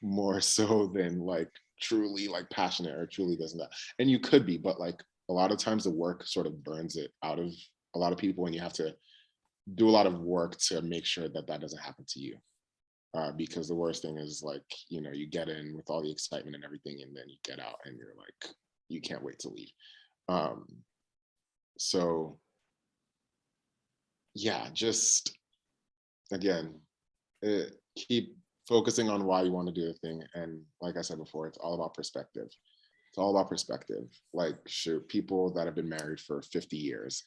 more so than like truly like passionate or truly this and that. And you could be, but like a lot of times the work sort of burns it out of a lot of people, and you have to do a lot of work to make sure that that doesn't happen to you. Because the worst thing is, like, you get in with all the excitement and everything, and then you get out and you're like, you can't wait to leave. So yeah, just again, keep focusing on why you want to do the thing. And like I said before, it's all about perspective. It's all about perspective. Like, shoot, people that have been married for 50 years,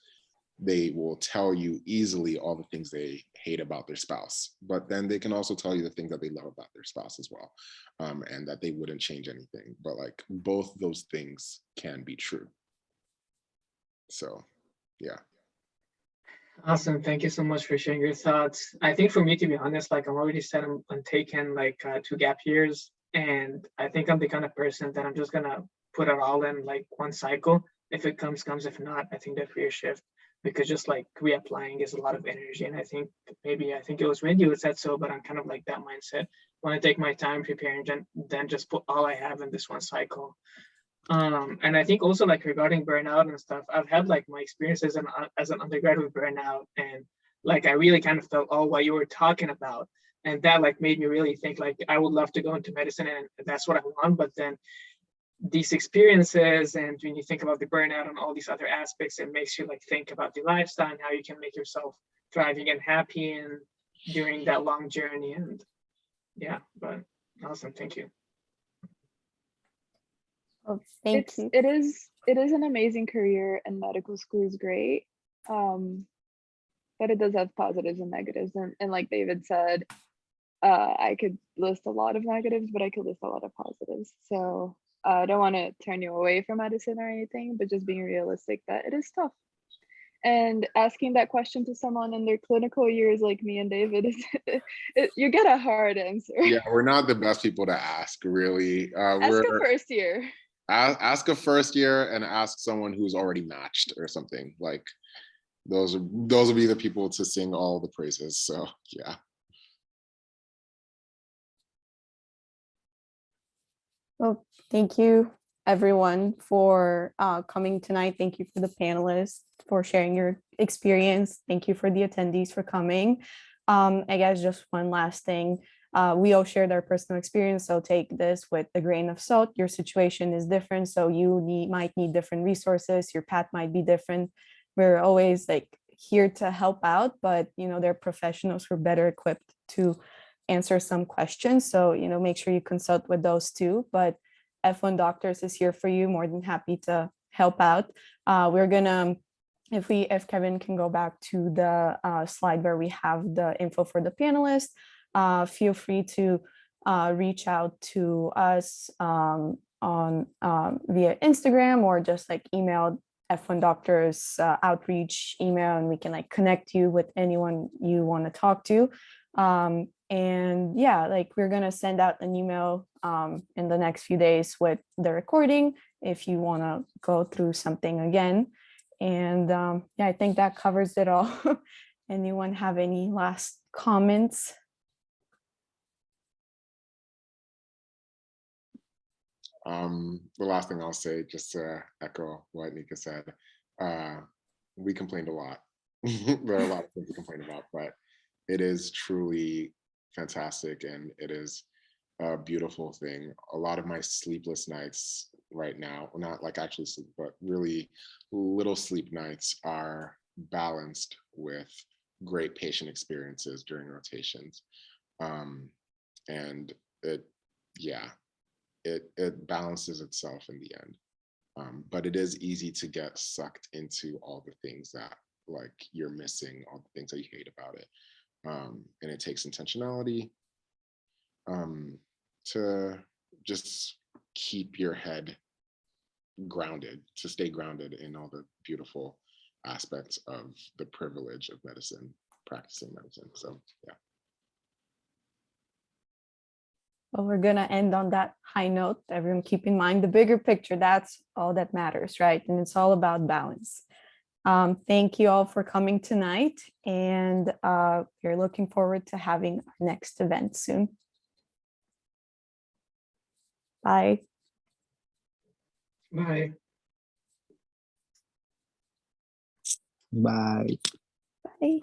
they will tell you easily all the things they hate about their spouse, but then they can also tell you the things that they love about their spouse as well, and that they wouldn't change anything. But like, both those things can be true. So yeah. Awesome. Thank you so much for sharing your thoughts. I think for me, to be honest, like, I'm already set on taking like 2 gap years. And I think I'm the kind of person that I'm just gonna put it all in like one cycle. If it comes. If not, I think that career shift, because just like reapplying is a lot of energy. And I think it was Wendy who said so, but I'm kind of like that mindset. Want to take my time preparing, then just put all I have in this one cycle. And I think also, like, regarding burnout and stuff, I've had like my experiences as an undergraduate burnout, and like I really kind of felt all what you were talking about, and that like made me really think like I would love to go into medicine and that's what I want. But then these experiences, and when you think about the burnout and all these other aspects, it makes you like think about the lifestyle and how you can make yourself thriving and happy. And during that long journey. And yeah, but awesome. Thank you. Well, thank It's you. it is an amazing career, and medical school is great. But it does have positives and negatives, and like David said, I could list a lot of negatives, but I could list a lot of positives. So I don't want to turn you away from medicine or anything, but just being realistic that it is tough. And asking that question to someone in their clinical years like me and David is you get a hard answer. Yeah, we're not the best people to ask, really. Ask a first year. Ask a first year and ask someone who's already matched or something. Like those will be the people to sing all the praises. So yeah. Well, thank you everyone for coming tonight. Thank you for the panelists for sharing your experience. Thank you for the attendees for coming. I guess just one last thing. We all shared our personal experience, so take this with a grain of salt. Your situation is different, so you might need different resources. Your path might be different. We're always like here to help out, but they're professionals who are better equipped to answer some questions. So make sure you consult with those too. But F1 Doctors is here for you. More than happy to help out. We're gonna, if Kevin can go back to the slide where we have the info for the panelists. Feel free to reach out to us on via Instagram, or just like email F1 Doctors outreach email, and we can like connect you with anyone you want to talk to. And yeah, like we're gonna send out an email in the next few days with the recording if you want to go through something again. And yeah, I think that covers it all. Anyone have any last comments? The last thing I'll say, just to echo what Nika said, we complained a lot. There are a lot of things to complain about, but it is truly fantastic, and it is a beautiful thing. A lot of my sleepless nights right now, well, not like actually sleep, but really little sleep nights, are balanced with great patient experiences during rotations. And it balances itself in the end. But it is easy to get sucked into all the things that like you're missing, all the things that you hate about it. And it takes intentionality to just keep your head grounded, to stay grounded in all the beautiful aspects of the privilege of medicine, practicing medicine. So yeah. Well, we're gonna end on that high note. Everyone keep in mind the bigger picture. That's all that matters, right? And it's all about balance. Thank you all for coming tonight, and we're looking forward to having our next event soon. Bye. Bye. Bye. Bye.